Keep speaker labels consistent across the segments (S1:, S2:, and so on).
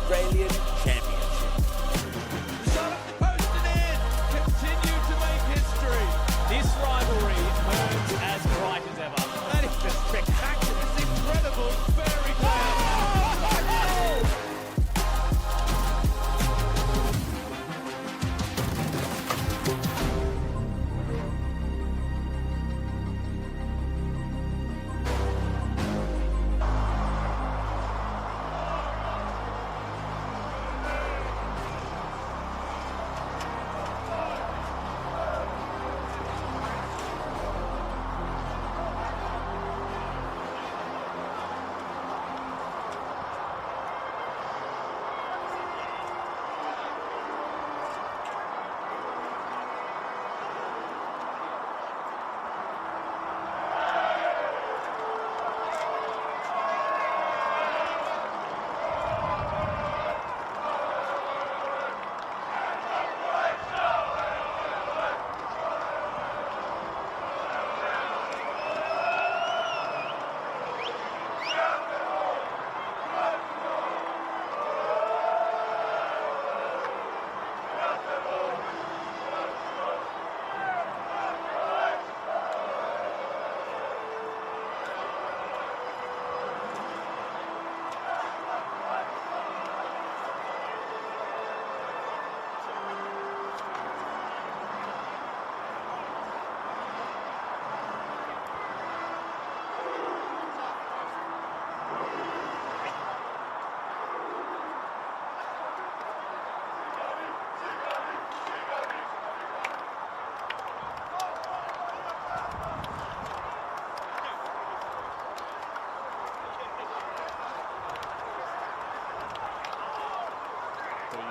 S1: Australian Championship.
S2: Posted in, continue to make history. This rivalry emerges as bright as ever. That is just spectacular. It's incredible. Very clear.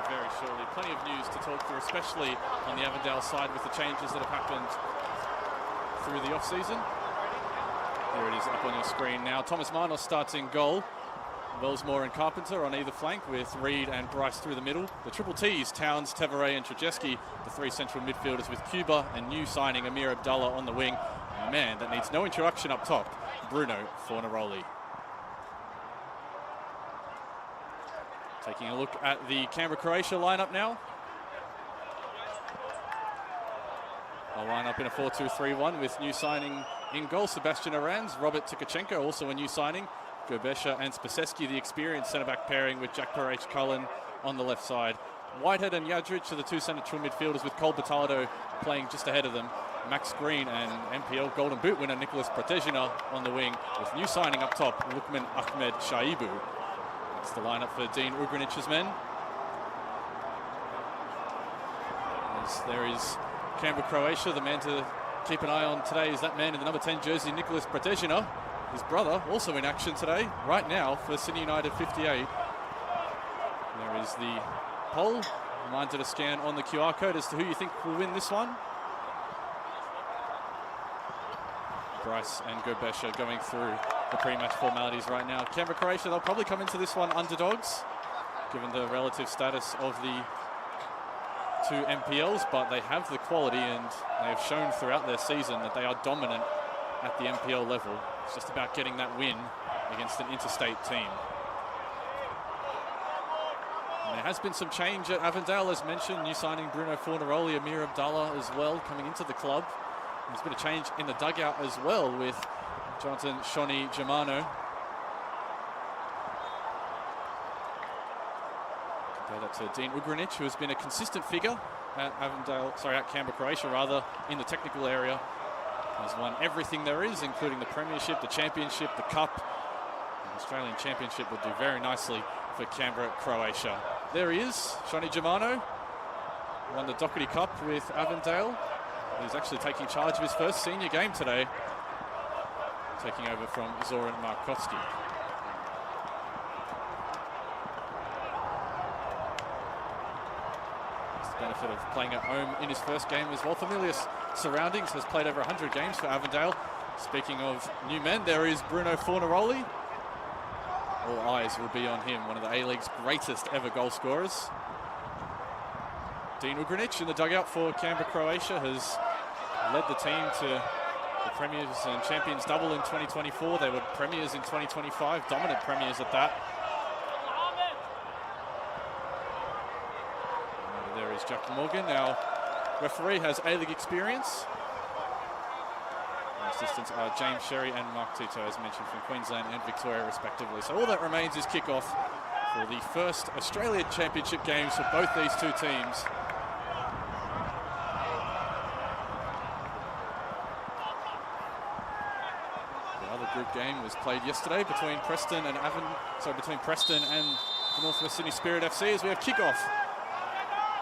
S3: Very shortly. Plenty of news to talk through, especially on the Avondale side with the changes that have happened through the off-season. There it is up on your screen now. Thomas Marnos starts in goal. Wellsmore and Carpenter on either flank with Reid and Bryce through the middle. The triple T's, Towns, Tavares and Trzeski, the three central midfielders with Cuba and new signing Amir Abdallah on the wing. And a man that needs no introduction up top, Bruno Fornaroli. Taking a look at the Canberra-Croatia lineup now. They'll line up in a 4-2-3-1 with new signing in goal, Sebastian Arans, Robert Tkachenko, also a new signing, Gerbesha and Spaseski, the experienced centre-back pairing with Jack Perech-Cullen on the left side. Whitehead and Jadric are the two central midfielders with Cole Batardo playing just ahead of them. Max Green and NPL Golden Boot winner Nicholas Protezina on the wing with new signing up top, Lukman Ahmed Shaibu. That's the lineup for Dean Ugranic's men. As there is Canberra-Croatia, the man to keep an eye on today is that man in the number 10 jersey, Nicholas Protezina. His brother also in action today, right now for Sydney United 58. There is the poll. Reminder to scan on the QR code as to who you think will win this one. Bryce and Gerbesha going through the pre-match formalities right now. Canberra-Croatia, they'll probably come into this one underdogs, given the relative status of the two MPLs, but they have the quality and they have shown throughout their season that they are dominant at the MPL level. It's just about getting that win against an interstate team. And there has been some change at Avondale, as mentioned. New signing Bruno Fornaroli, Amir Abdallah as well coming into the club. There's been a change in the dugout as well with Jonathan Shoni Germano. Compare that to Dean Ugranic, who has been a consistent figure at at Canberra-Croatia rather, in the technical area. Has won everything there is, including the Premiership, the Championship, the Cup. The Australian Championship would do very nicely for Canberra-Croatia. There he is, Shoni Germano. Won the Doherty Cup with Avondale. He's actually taking charge of his first senior game today, taking over from Zoran Markovski. It's the benefit of playing at home in his first game as well. Familiar surroundings, has played over 100 games for Avondale. Speaking of new men, there is Bruno Fornaroli. All eyes will be on him, one of the A-League's greatest ever goal scorers. Dean Ugranic in the dugout for Canberra-Croatia has led the team to the Premiers and Champions double in 2024. They were Premiers in 2025, dominant Premiers at that. Jack Morgan. Our referee has A-League experience. Our assistants are James Sherry and Mark Tito, as mentioned, from Queensland and Victoria, respectively. So all that remains is kick-off for the first Australian Championship games for both these two teams. The other group game was played yesterday between Preston and the Northwest Sydney Spirit FC, as we have kick-off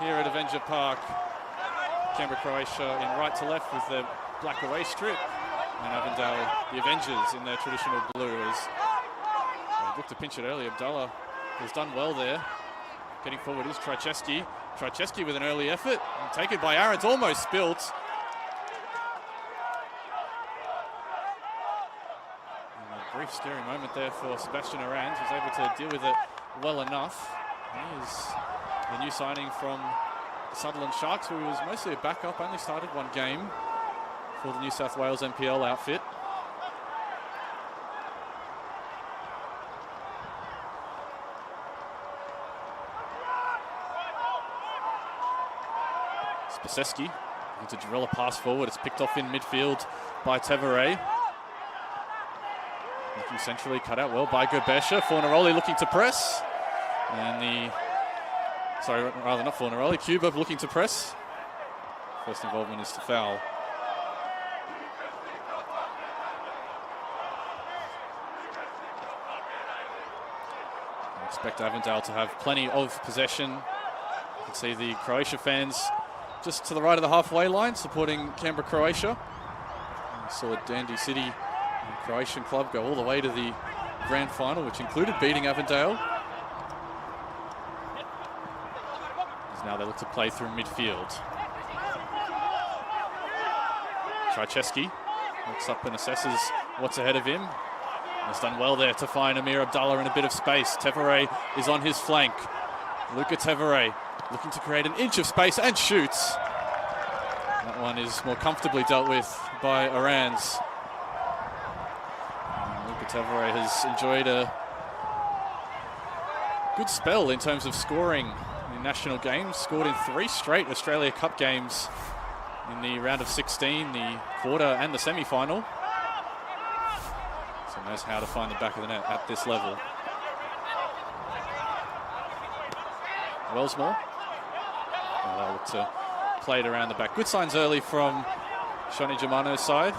S3: here at Avenger Park. Canberra, Croatia in right to left with the black away strip, and Avondale, the Avengers, in their traditional blue. As they looked to pinch it early, Abdullah has done well there. Getting forward is Trajewski. Trajewski with an early effort, and taken by Aaron's, almost spilt. And a brief scary moment there for Sebastian Arans, who's able to deal with it well enough. He is the new signing from the Sutherland Sharks, who was mostly a backup, only started one game for the New South Wales NPL outfit. Spaseski looking to drill a pass forward. It's picked off in midfield by Tevere. Looking centrally, cut out well by Gerbesha. Fornaroli looking to press. And not Fornaroli, Cuba looking to press. First involvement is to foul. I expect Avondale to have plenty of possession. You can see the Croatia fans just to the right of the halfway line supporting Canberra, Croatia. We saw Dandy City and Croatian club go all the way to the grand final, which included beating Avondale. As now they look to play through midfield. Trajewski looks up and assesses what's ahead of him. Has done well there to find Amir Abdullah in a bit of space. Tevere is on his flank. Luca Tevere looking to create an inch of space and shoots. That one is more comfortably dealt with by Arans. Luca Tevere has enjoyed a good spell in terms of scoring in national games. Scored in 3 straight Australia Cup games in the round of 16, the quarter and the semi-final. So knows how to find the back of the net at this level. Wellsmore. They'll look to play it around the back. Good signs early from Shani Germano's side.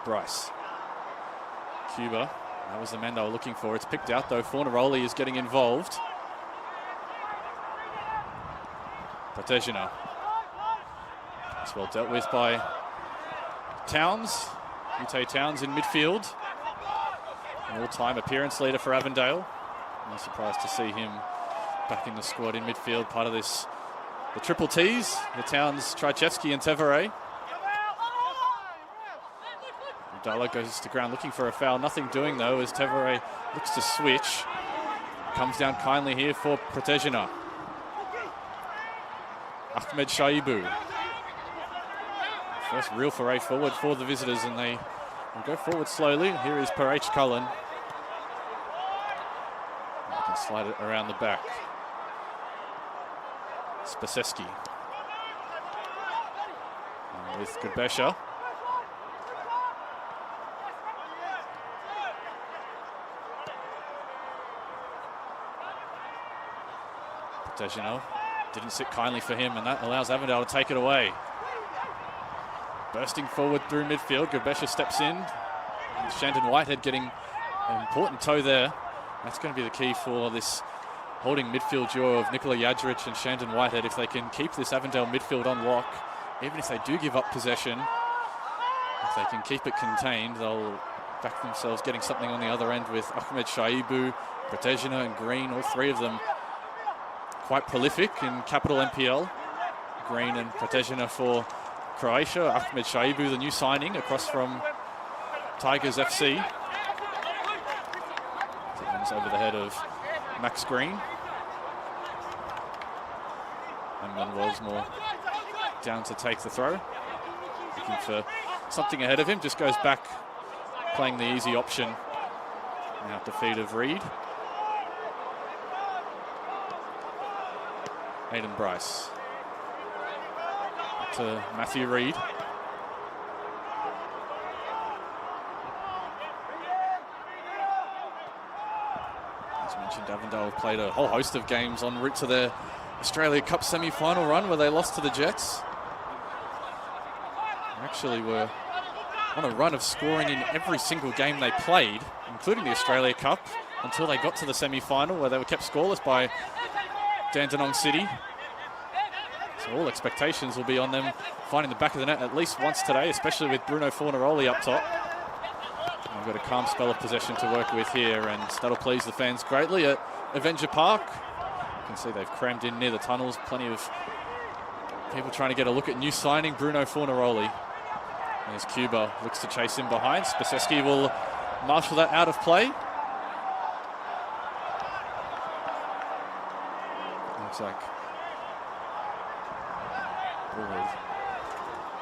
S3: Bryce. Cuba. That was the man they were looking for. It's picked out though. Fornaroli is getting involved. Protejina. It's well dealt with by Towns. Ute Towns in midfield. An all-time appearance leader for Avondale. No surprise to see him back in the squad in midfield, part of this, the triple T's, the Towns, Trajewski and Tevere. Abdullah goes to ground looking for a foul, nothing doing though as Tevere looks to switch. Comes down kindly here for Protejina. Ahmed Shaibu. First real foray forward for the visitors, and they will go forward slowly. Here is Parach Cullen. They can slide it around the back. Spaseski. With Gerbesha. Protejina didn't sit kindly for him, and that allows Avondale to take it away. Bursting forward through midfield, Gerbesha steps in. And Shandon Whitehead getting an important toe there. That's going to be the key for this holding midfield duo of Nikola Jadric and Shandon Whitehead. If they can keep this Avondale midfield on lock, even if they do give up possession, if they can keep it contained, they'll back themselves getting something on the other end with Ahmed Shaibu, Protejina and Green, all three of them quite prolific in capital NPL. Green and Protejina for Croatia. Ahmed Shaibu, the new signing across from Tigers FC. Runs over the head of Max Green. And then Wellsmore down to take the throw. Looking for something ahead of him. Just goes back, playing the easy option. Now at the feet of Reed. Aiden Bryce. Back to Matthew Reid. As mentioned, Avondale played a whole host of games en route to their Australia Cup semi-final run where they lost to the Jets. They actually were on a run of scoring in every single game they played, including the Australia Cup, until they got to the semi-final where they were kept scoreless by Dandenong City. So all expectations will be on them finding the back of the net at least once today, especially with Bruno Fornaroli up top. And we've got a calm spell of possession to work with here, and that'll please the fans greatly at Avenger Park. You can see they've crammed in near the tunnels. Plenty of people trying to get a look at new signing Bruno Fornaroli. There's Cuba, looks to chase him behind. Spaseski will marshal that out of play. Looks like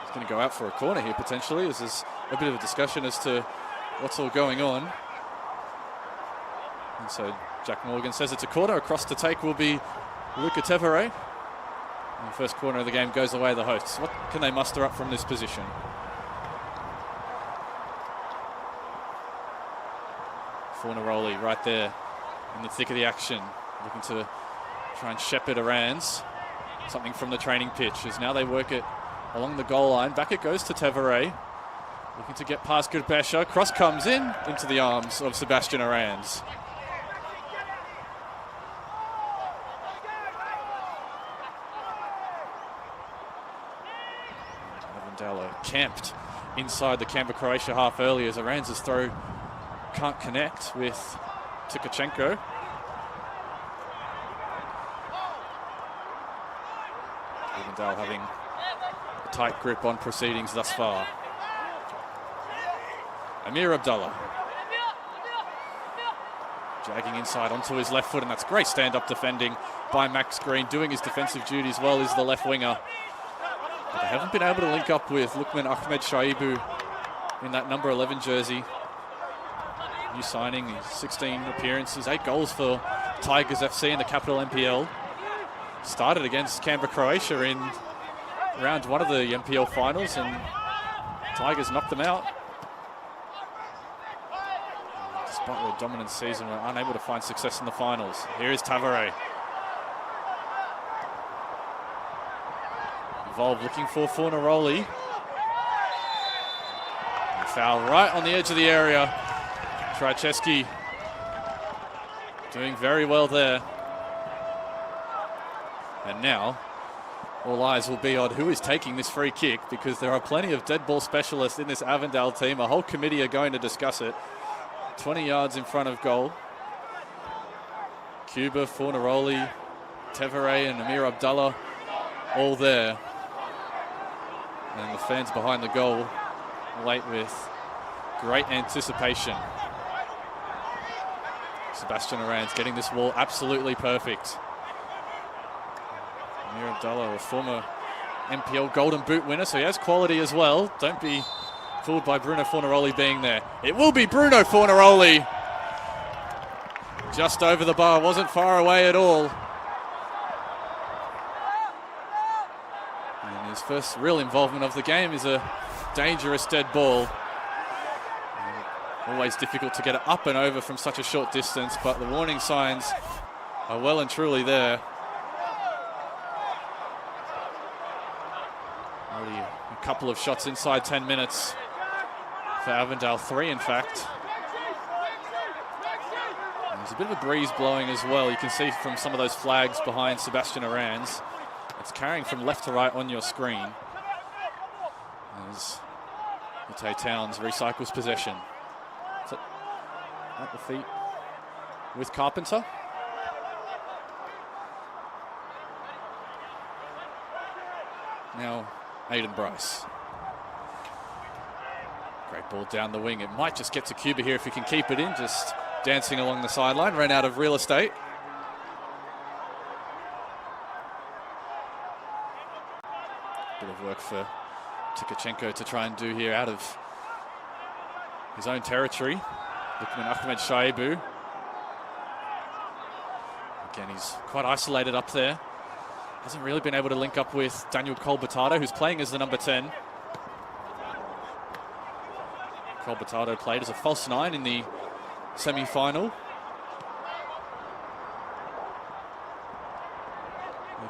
S3: he's going to go out for a corner here potentially, as there's a bit of a discussion as to what's all going on. And so Jack Morgan says it's a corner. Across to take will be Luca Tevere. And the first corner of the game goes away the hosts. What can they muster up from this position? Fornaroli right there in the thick of the action, looking to try and shepherd Arans. Something from the training pitch as now they work it along the goal line. Back it goes to Tevere, looking to get past Goodbesha. Cross comes in into the arms of Sebastian Arans. Avondale camped inside the Canberra Croatia half early as Arans' throw can't connect with Tkachenko. Avondale having a tight grip on proceedings thus far. Amir Abdullah jagging inside onto his left foot, and that's great stand-up defending by Max Green. Doing his defensive duties well is the left winger. But they haven't been able to link up with Lukman Ahmed Shaibu in that number 11 jersey. New signing, 16 appearances, 8 goals for Tigers FC in the Capital NPL. Started against Canberra Croatia in round 1 of the NPL finals, and Tigers knocked them out. Despite their dominant season, we're unable to find success in the finals. Here is Tavare. Evolve looking for Fornaroli. Foul right on the edge of the area. Trajewski doing very well there. And now all eyes will be on who is taking this free kick, because there are plenty of dead ball specialists in this Avondale team. A whole committee are going to discuss it. 20 yards in front of goal. Cuba, Fornaroli, Tevere and Amir Abdullah all there. And the fans behind the goal wait with great anticipation. Sebastian Arans getting this wall absolutely perfect. Amir Abdullah, a former NPL Golden Boot winner, so he has quality as well. Don't be fooled by Bruno Fornaroli being there. It will be Bruno Fornaroli. Just over the bar, wasn't far away at all. And his first real involvement of the game is a dangerous dead ball. Always difficult to get it up and over from such a short distance, but the warning signs are well and truly there. Already a couple of shots inside 10 minutes for Avondale, 3 in fact. And there's a bit of a breeze blowing as well. You can see from some of those flags behind Sebastian Arans. It's carrying from left to right on your screen as Ute Towns recycles possession. At the feet with Carpenter. Now Aiden Bryce. Great ball down the wing. It might just get to Cuba here if he can keep it in. Just dancing along the sideline. Ran out of real estate. Bit of work for Tkachenko to try and do here out of his own territory. Lukman Ahmed Shaibu. Again, he's quite isolated up there. Hasn't really been able to link up with Daniel Colbertado, who's playing as the number 10. Colbertado played as a false 9 in the semi-final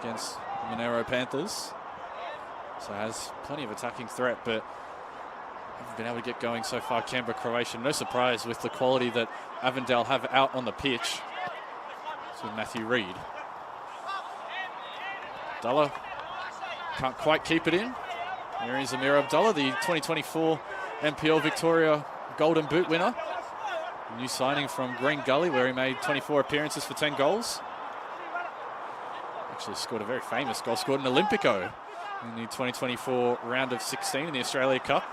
S3: against the Monero Panthers. So has plenty of attacking threat, but haven't been able to get going so far. Canberra, Croatia, no surprise with the quality that Avondale have out on the pitch. It's with Matthew Reid. Abdullah can't quite keep it in. Here is Amir Abdullah, the 2024 NPL Victoria Golden Boot winner. A new signing from Green Gully, where he made 24 appearances for 10 goals. Actually scored a very famous goal, scored an Olympico in the 2024 round of 16 in the Australia Cup.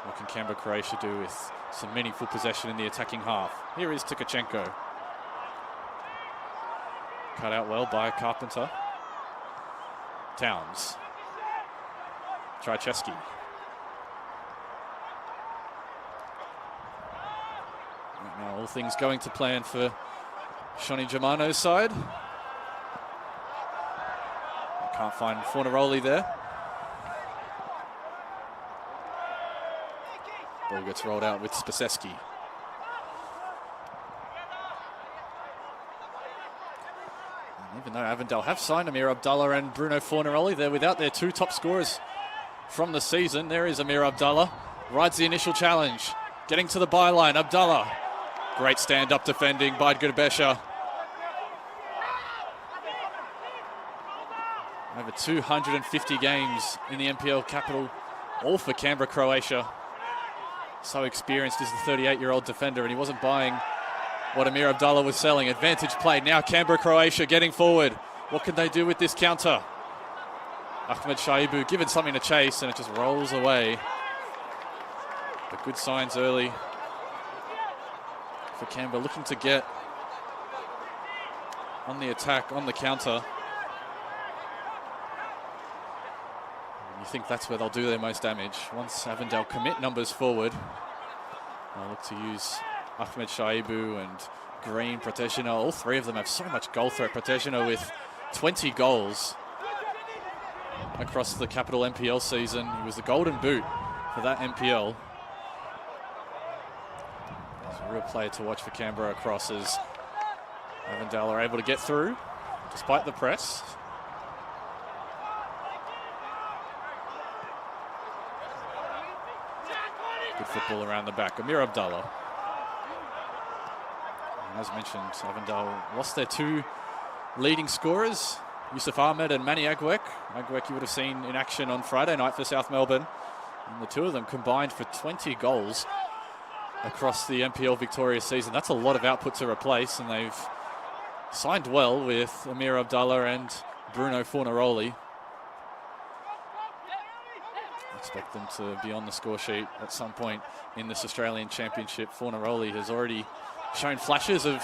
S3: What can Canberra, Croatia do with some meaningful possession in the attacking half? Here is Tkachenko. Cut out well by Carpenter. Towns. Trajewski. Right now, all things going to plan for Shoni Germano's side. Can't find Fornaroli there. Ball gets rolled out with Spaseski. Even though Avondale have signed Amir Abdullah and Bruno Fornaroli, they're without their 2 top scorers from the season. There is Amir Abdullah, rides the initial challenge, getting to the byline. Abdullah, great stand-up defending by Gudabesha. Over 250 games in the NPL capital, all for Canberra, Croatia. So experienced is the 38-year-old defender, and he wasn't buying what Amir Abdullah was selling. Advantage played. Now Canberra, Croatia getting forward. What can they do with this counter? Ahmed Shaibu given something to chase, and it just rolls away. But good signs early for Canberra, looking to get on the attack, on the counter. And you think that's where they'll do their most damage. Once Avondale commit numbers forward, they'll look to use Ahmed Shaibu and Green, Proteshina. All 3 of them have so much goal threat. Proteshina with 20 goals across the Capital NPL season. He was the golden boot for that NPL. He's a real player to watch for Canberra across as Avondale are able to get through despite the press. Good football around the back. Amir Abdullah. As mentioned, Avondale lost their 2 leading scorers, Yusuf Ahmed and Manny Agwek. Agwek you would have seen in action on Friday night for South Melbourne. And the 2 of them combined for 20 goals across the NPL Victoria season. That's a lot of output to replace, and they've signed well with Amir Abdullah and Bruno Fornaroli. Expect them to be on the score sheet at some point in this Australian Championship. Fornaroli has already shown flashes of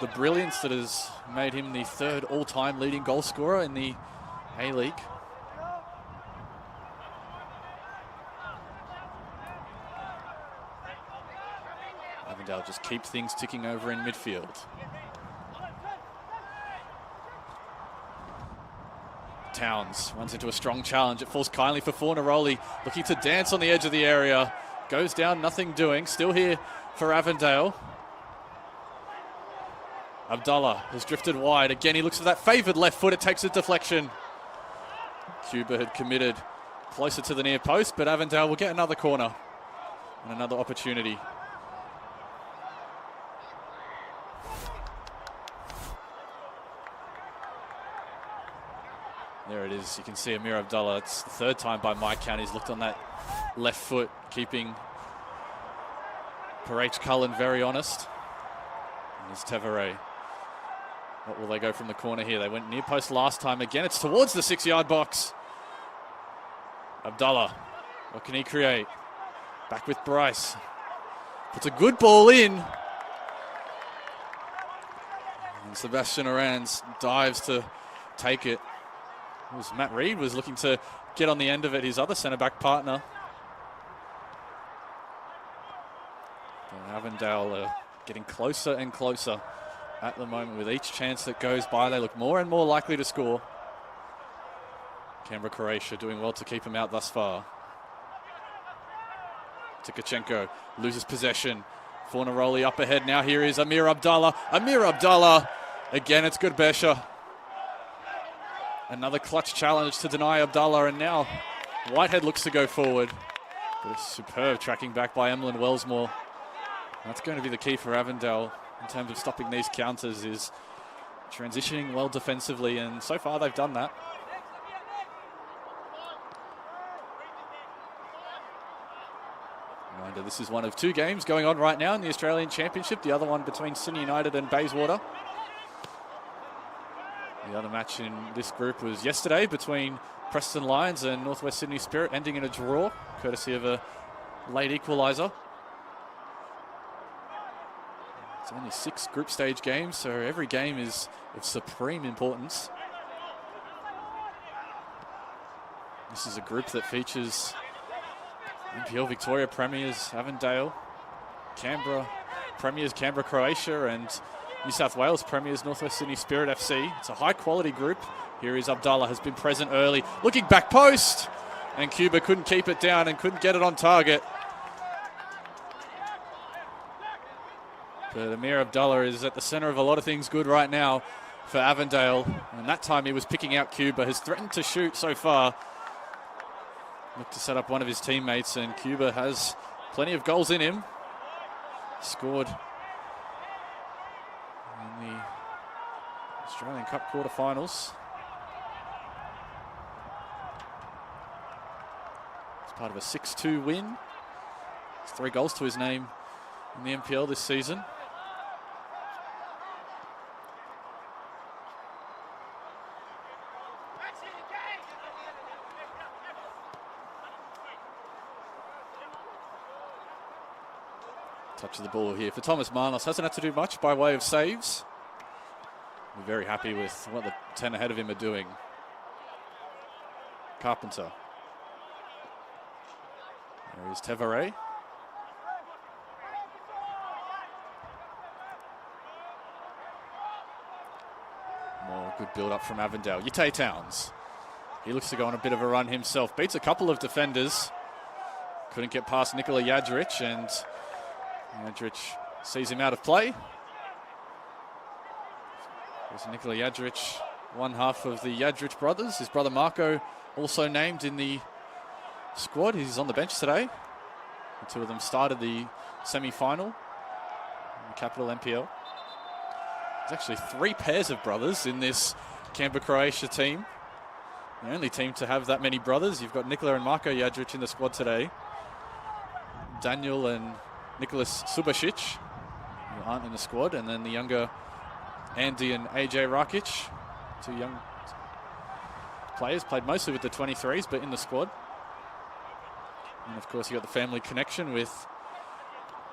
S3: the brilliance that has made him the 3rd all-time leading goal scorer in the A-League. Avondale just keep things ticking over in midfield. Towns runs into a strong challenge. It falls kindly for Fornaroli, looking to dance on the edge of the area. Goes down, nothing doing. Still here for Avondale. Abdullah has drifted wide. Again, he looks at that favoured left foot. It takes a deflection. Cuba had committed closer to the near post, but Avondale will get another corner and another opportunity. There it is. You can see Amir Abdullah. It's the 3rd time by my count he's looked on that left foot, keeping Parach Cullen very honest. And there's Tevere. What will they go from the corner here? They went near post last time. Again, it's towards the 6-yard box. Abdullah, what can he create? Back with Bryce. Puts a good ball in. And Sebastian Orans dives to take it. It was Matt Reid was looking to get on the end of it, his other centre-back partner. And Avondale getting closer and closer at the moment. With each chance that goes by, they look more and more likely to score. Canberra, Croatia doing well to keep him out thus far. Tkachenko loses possession. Fornaroli up ahead. Now here is Amir Abdallah. Amir Abdallah. Again, it's Goodbesha. Another clutch challenge to deny Abdallah, and now Whitehead looks to go forward. But a superb tracking back by Emlyn Wellsmore. That's going to be the key for Avondale in terms of stopping these counters, is transitioning well defensively, and so far they've done that. Reminder, this is one of two games going on right now in the Australian Championship, the other one between Sydney United and Bayswater. The other match in this group was yesterday between Preston Lions and Northwest Sydney Spirit, ending in a draw, courtesy of a late equaliser. It's only 6 group stage games, so every game is of supreme importance. This is a group that features NPL Victoria Premiers Avondale, Canberra Premiers Canberra Croatia, and New South Wales Premiers Northwest Sydney Spirit FC. It's a high quality group. Here is Abdallah, has been present early, looking back post, and Cuba couldn't keep it down and couldn't get it on target. But Amir Abdallah is at the centre of a lot of things good right now for Avondale, and that time he was picking out Cuba, has threatened to shoot so far. Looked to set up one of his teammates, and Cuba has plenty of goals in him. Scored in the Australian Cup quarterfinals. It's part of a 6-2 win. It's 3 goals to his name in the NPL this season. Touch of the ball here for Thomas Marnos. Hasn't had to do much by way of saves. We're very happy with what the 10 ahead of him are doing. Carpenter. There is Tevare. More good build-up from Avondale. Yate Towns. He looks to go on a bit of a run himself. Beats a couple of defenders. Couldn't get past Nikola Jadric, and Jadric sees him out of play. There's Nikola Jadric, one half of the Jadric brothers. His brother Marco also named in the squad. He's on the bench today. The 2 of them started the semi-final in the Capital NPL. There's actually 3 pairs of brothers in this Canberra Croatia team. The only team to have that many brothers. You've got Nikola and Marko Jadric in the squad today. Daniel and Nicholas Subasic, who aren't in the squad, and then the younger Andy and AJ Rakic, 2 young players, played mostly with the 23s, but in the squad. And of course, you got the family connection with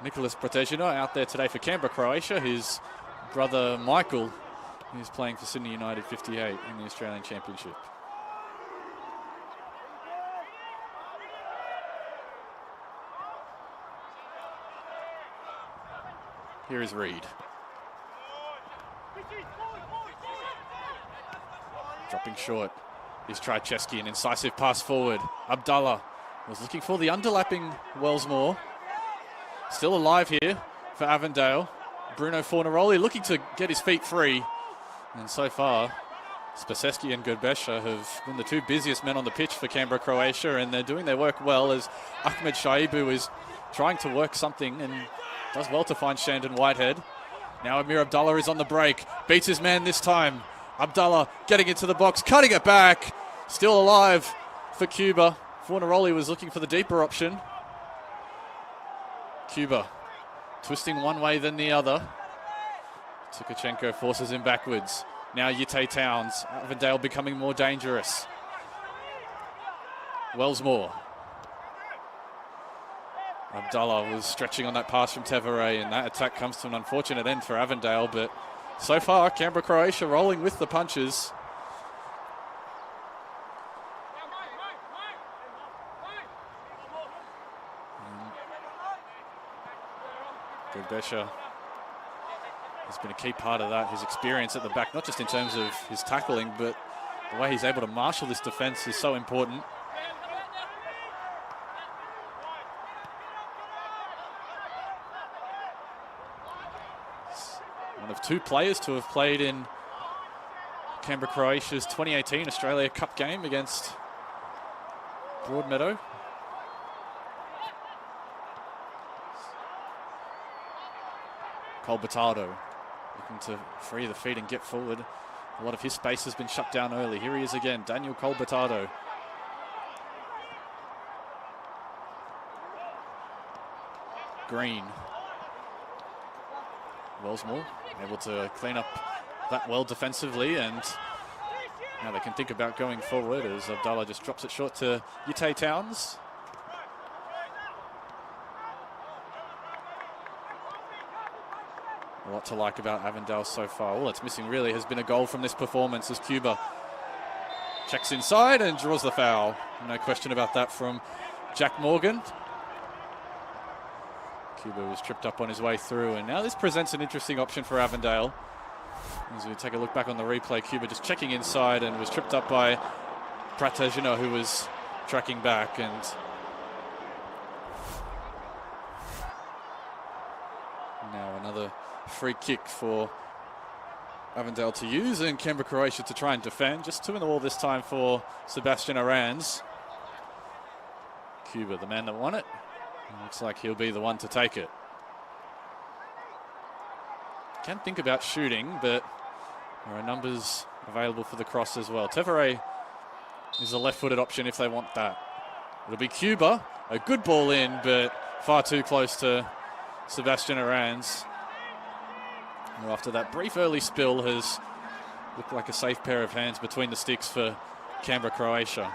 S3: Nicholas Protejino out there today for Canberra, Croatia. His brother Michael, who's playing for Sydney United 58 in the Australian Championship. Here is Reed. Dropping short is Trycheski, an incisive pass forward. Abdallah was looking for the underlapping Wellsmore. Still alive here for Avondale. Bruno Fornaroli looking to get his feet free. And so far, Spaseski and Goodbesha have been the 2 busiest men on the pitch for Canberra, Croatia, and they're doing their work well, as Ahmed Shaibu is trying to work something and does well to find Shandon Whitehead. Now Amir Abdallah is on the break. Beats his man this time. Abdallah getting into the box, cutting it back. Still alive for Cuba. Fornaroli was looking for the deeper option. Cuba twisting one way then the other. Tkachenko forces him backwards. Now Yate Towns. Avondale becoming more dangerous. Wellsmore. Abdallah was stretching on that pass from Tevare, and that attack comes to an unfortunate end for Avondale, but so far, Canberra, Croatia rolling with the punches. Goodbesha has been a key part of that. His experience at the back, not just in terms of his tackling, but the way he's able to marshal this defence is so important. One of two players to have played in Canberra, Croatia's 2018 Australia Cup game against Broadmeadow. Colbertado looking to free the feet and get forward. A lot of his space has been shut down early. Here he is again, Daniel Colbertado. Green. Wellsmore able to clean up that well defensively, and now they can think about going forward as Abdallah just drops it short to Yute Towns. A lot to like about Avondale so far. All that's missing really has been a goal from this performance as Cuba checks inside and draws the foul. No question about that from Jack Morgan. Cuba was tripped up on his way through, and now this presents an interesting option for Avondale. As we take a look back on the replay, Cuba just checking inside and was tripped up by Pratagino, who was tracking back, and now another free kick for Avondale to use, and Canberra, Croatia to try and defend. Just 2 in the wall this time for Sebastian Arans. Cuba, the man that won it. Looks like he'll be the one to take it. Can think about shooting, but there are numbers available for the cross as well. Tevere is a left-footed option if they want that. It'll be Cuba. A good ball in, but far too close to Sebastian Arans. Who after that brief early spill has looked like a safe pair of hands between the sticks for Canberra, Croatia.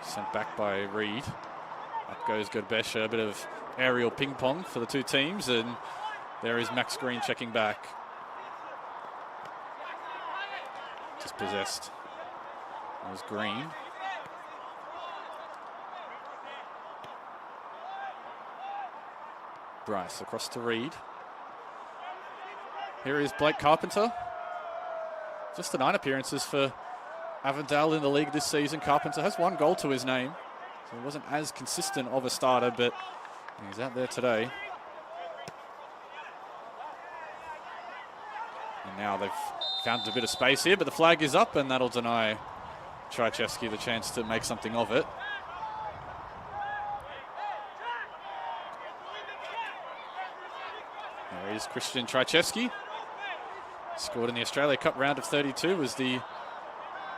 S3: Sent back by Reed. Up goes Godbesha. A bit of aerial ping pong for the two teams, and there is Max Green checking back. Dispossessed. That was Green. Bryce across to Reed. Here is Blake Carpenter. Just the 9 appearances for Avondale in the league this season. Carpenter has 1 goal to his name, so he wasn't as consistent of a starter, but he's out there today. And now they've found a bit of space here, but the flag is up, and that'll deny Trajewski the chance to make something of it. There is Christian Trajewski. Scored in the Australia Cup round of 32, was the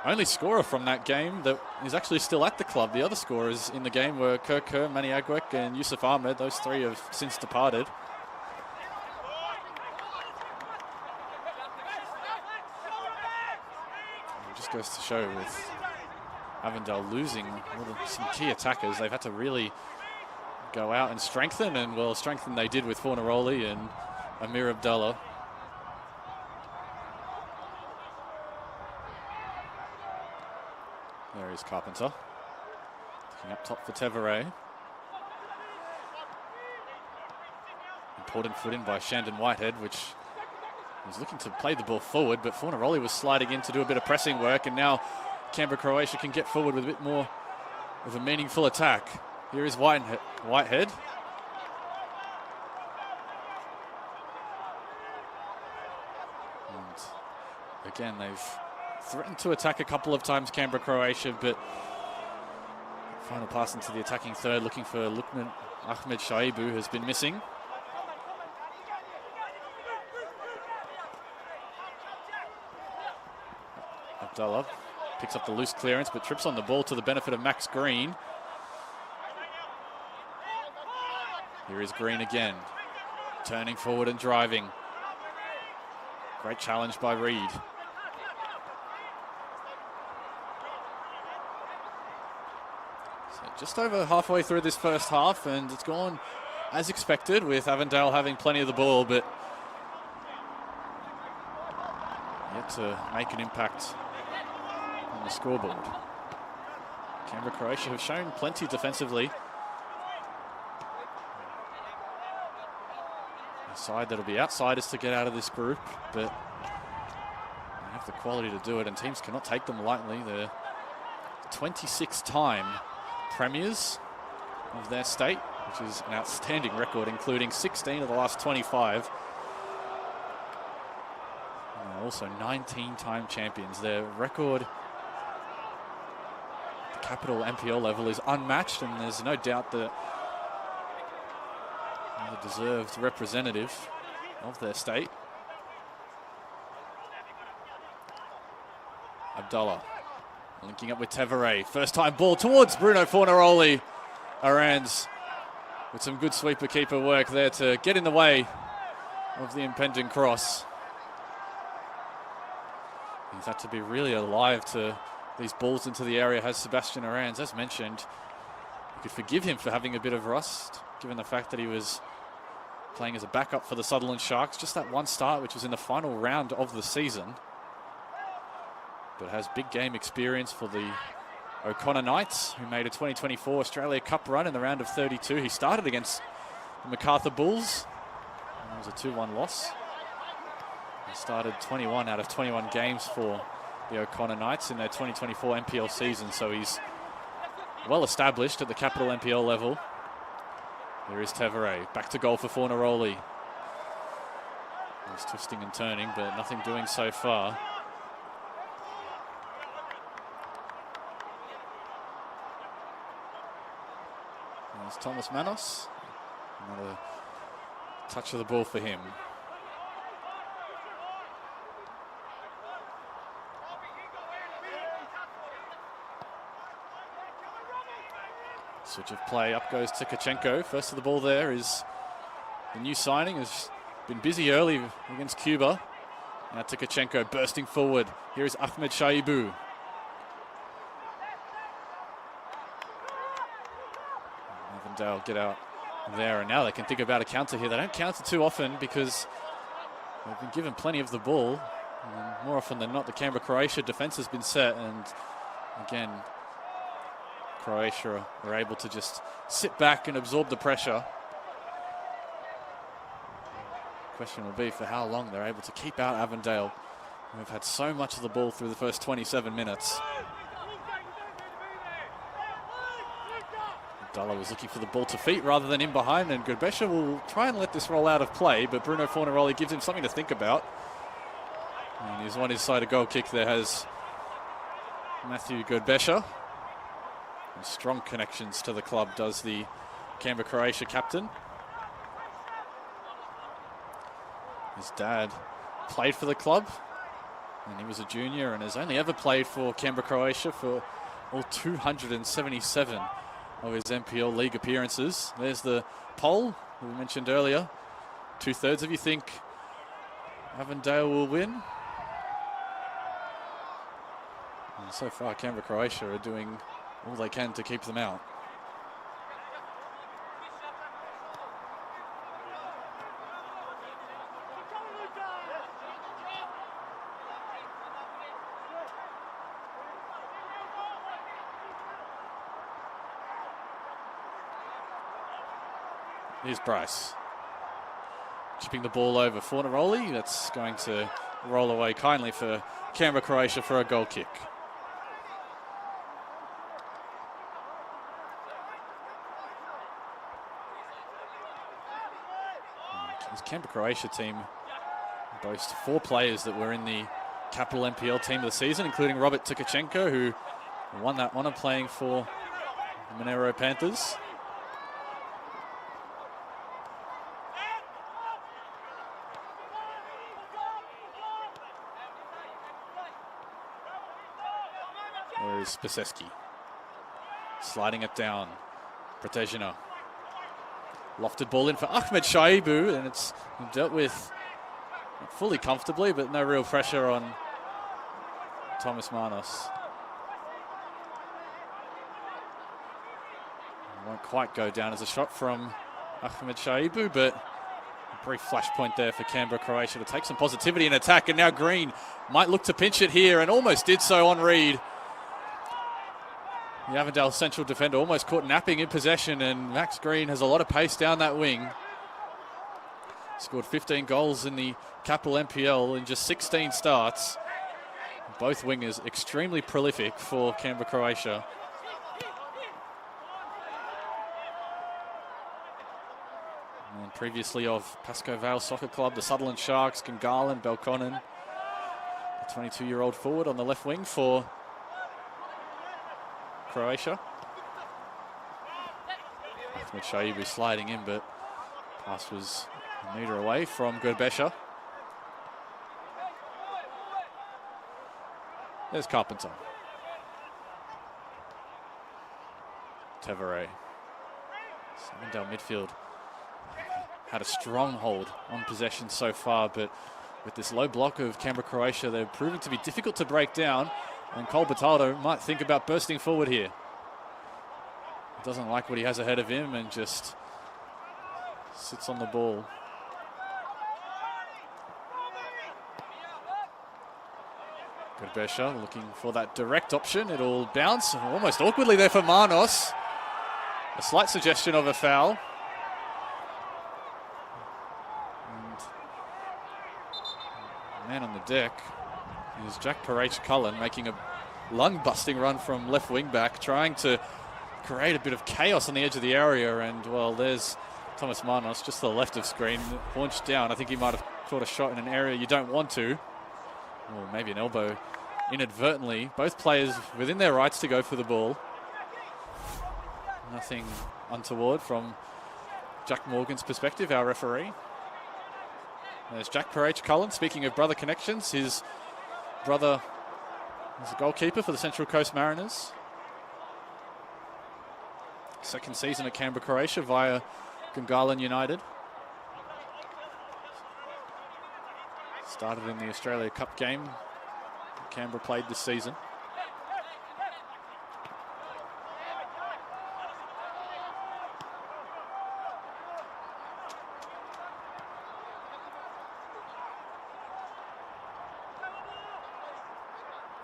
S3: only scorer from that game that is actually still at the club. The other scorers in the game were Kirk Kerr, Manny Agwek and Yusuf Ahmed. Those 3 have since departed. It just goes to show with Avondale losing some key attackers, they've had to really go out and strengthen, and well, strengthen they did with Fornaroli and Amir Abdallah. There is Carpenter. Looking up top for Tevere. Important foot in by Shandon Whitehead, which was looking to play the ball forward, but Fornaroli was sliding in to do a bit of pressing work, and now Canberra, Croatia can get forward with a bit more of a meaningful attack. Here is Whitehead. And again, they've threatened to attack a couple of times, Canberra, Croatia, but final pass into the attacking third, looking for Lukman Ahmed Shaibu, has been missing. Abdallah picks up the loose clearance, but trips on the ball to the benefit of Max Green. Here is Green again, turning forward and driving. Great challenge by Reed. Just over halfway through this first half, and it's gone as expected, with Avondale having plenty of the ball, but yet to make an impact on the scoreboard. Canberra, Croatia have shown plenty defensively. side that'll be outsiders to get out of this group, but they have the quality to do it, and teams cannot take them lightly. They're 26-time premiers of their state, which is an outstanding record, including 16 of the last 25. And also 19-time champions. Their record at the capital NPL level is unmatched, and there's no doubt that they're the deserved representative of their state. Abdullah linking up with Tevere. First time ball towards Bruno Fornaroli. Arans with some good sweeper keeper work there to get in the way of the impending cross. He's had to be really alive to these balls into the area, has Sebastian Arans. As mentioned, you could forgive him for having a bit of rust, given the fact that he was playing as a backup for the Sutherland Sharks. Just that one start, which was in the final round of the season. But has big game experience for the O'Connor Knights, who made a 2024 Australia Cup run in the round of 32. He started against the MacArthur Bulls. It was a 2-1 loss. He started 21 out of 21 games for the O'Connor Knights in their 2024 NPL season, so he's well established at the capital NPL level. There is Tevere, back to goal for Fornaroli. He's twisting and turning, but nothing doing so far. There's Thomas Manos. Another touch of the ball for him. Switch of play, up goes Tkachenko. First of the ball there is the new signing, has been busy early against Cuba. Now Tkachenko bursting forward. Here is Ahmed Shaibu. Avondale get out there, and now they can think about a counter here. They don't counter too often because they've been given plenty of the ball. And more often than not, the Canberra-Croatia defence has been set, and again, Croatia are able to just sit back and absorb the pressure. Question will be for how long they're able to keep out Avondale, who have had so much of the ball through the first 27 minutes. Abdullah was looking for the ball to feet rather than in behind, and Godbesha will try and let this roll out of play, but Bruno Fornaroli gives him something to think about. And he's on his side, a goal kick there has Matthew Godbesha. Strong connections to the club does the Canberra-Croatia captain. His dad played for the club, and he was a junior and has only ever played for Canberra-Croatia for all 277 of his NPL league appearances. There's the poll we mentioned earlier. 2/3 of you think Avondale will win. And so far, Canberra-Croatia are doing all they can to keep them out. Here's Bryce. Chipping the ball over Fornaroli. That's going to roll away kindly for Canberra-Croatia for a goal kick. This Canberra-Croatia team boasts 4 players that were in the capital NPL team of the season, including Robert Tkachenko, who won that honour playing for the Monero Panthers. There is Spaseski. Sliding it down. Protezina. Lofted ball in for Ahmed Shaibu, and it's dealt with fully comfortably, but no real pressure on Thomas Manos. It won't quite go down as a shot from Ahmed Shaibu, but a brief flash point there for Canberra-Croatia to take some positivity in attack, and now Green might look to pinch it here, and almost did so on Reed. The Avondale central defender almost caught napping in possession, and Max Green has a lot of pace down that wing. Scored 15 goals in the Capital NPL in just 16 starts. Both wingers extremely prolific for Canberra, Croatia. And previously of Pascoe Vale Soccer Club, the Sutherland Sharks, Gungahlin, Belconnen. The 22-year-old forward on the left wing for Croatia. Ahmed Shaibu sliding in, but pass was a metre away from Gerbesha. There's Carpenter. Tevere. Avondale midfield had a stronghold on possession so far, but with this low block of Canberra, Croatia, they're proving to be difficult to break down, and Cole Bataldo might think about bursting forward here. Doesn't like what he has ahead of him and just sits on the ball. Gerbesha looking for that direct option. It'll bounce almost awkwardly there for Manos. A slight suggestion of a foul. And man on the deck is Jack Parach-Cullen making a lung-busting run from left wing back, trying to create a bit of chaos on the edge of the area. And, well, there's Thomas Manos just to the left of screen, launched down. I think he might have caught a shot in an area you don't want to. Or maybe an elbow inadvertently. Both players within their rights to go for the ball. Nothing untoward from Jack Morgan's perspective, our referee. There's Jack Parach-Cullen. Speaking of brother connections, his brother is a goalkeeper for the Central Coast Mariners. Second season at Canberra, Croatia via Gungahlin United. Started in the Australia Cup game Canberra played this season.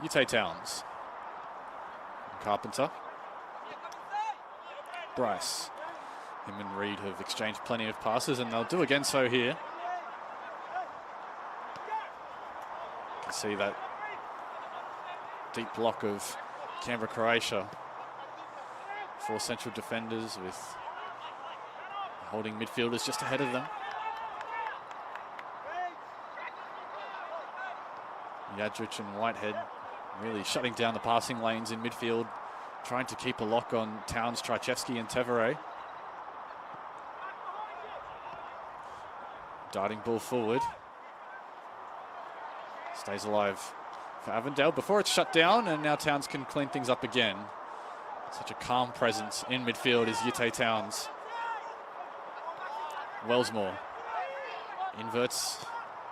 S3: Ute Towns. Carpenter. Bryce. Him and Reed have exchanged plenty of passes, and they'll do again so here. You can see that deep block of Canberra, Croatia. Four central defenders with holding midfielders just ahead of them. Yadrich and Whitehead really shutting down the passing lanes in midfield, trying to keep a lock on Towns, Trajewski and Tevere. Darting ball forward. Stays alive for Avondale before it's shut down, and now Towns can clean things up again. Such a calm presence in midfield is Ute Towns. Wellsmore inverts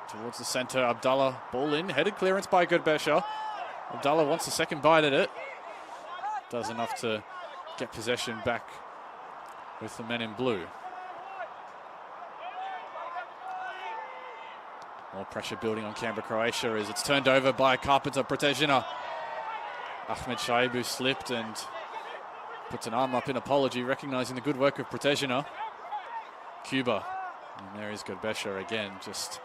S3: towards the centre. Abdallah, ball in, headed clearance by Gerbesha. Abdallah wants a second bite at it. Does enough to get possession back with the men in blue. More pressure building on Canberra, Croatia as it's turned over by Carpenter Protezina. Ahmed Shaibu slipped and puts an arm up in apology, recognising the good work of Protezina. Cuba. And there is Gerbesha again, just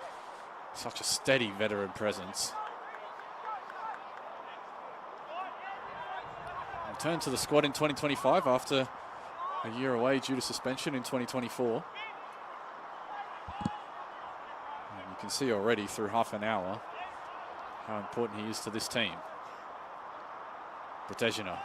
S3: such a steady veteran presence. Returned to the squad in 2025 after a year away due to suspension in 2024. And you can see already through half an hour how important he is to this team. Protezina.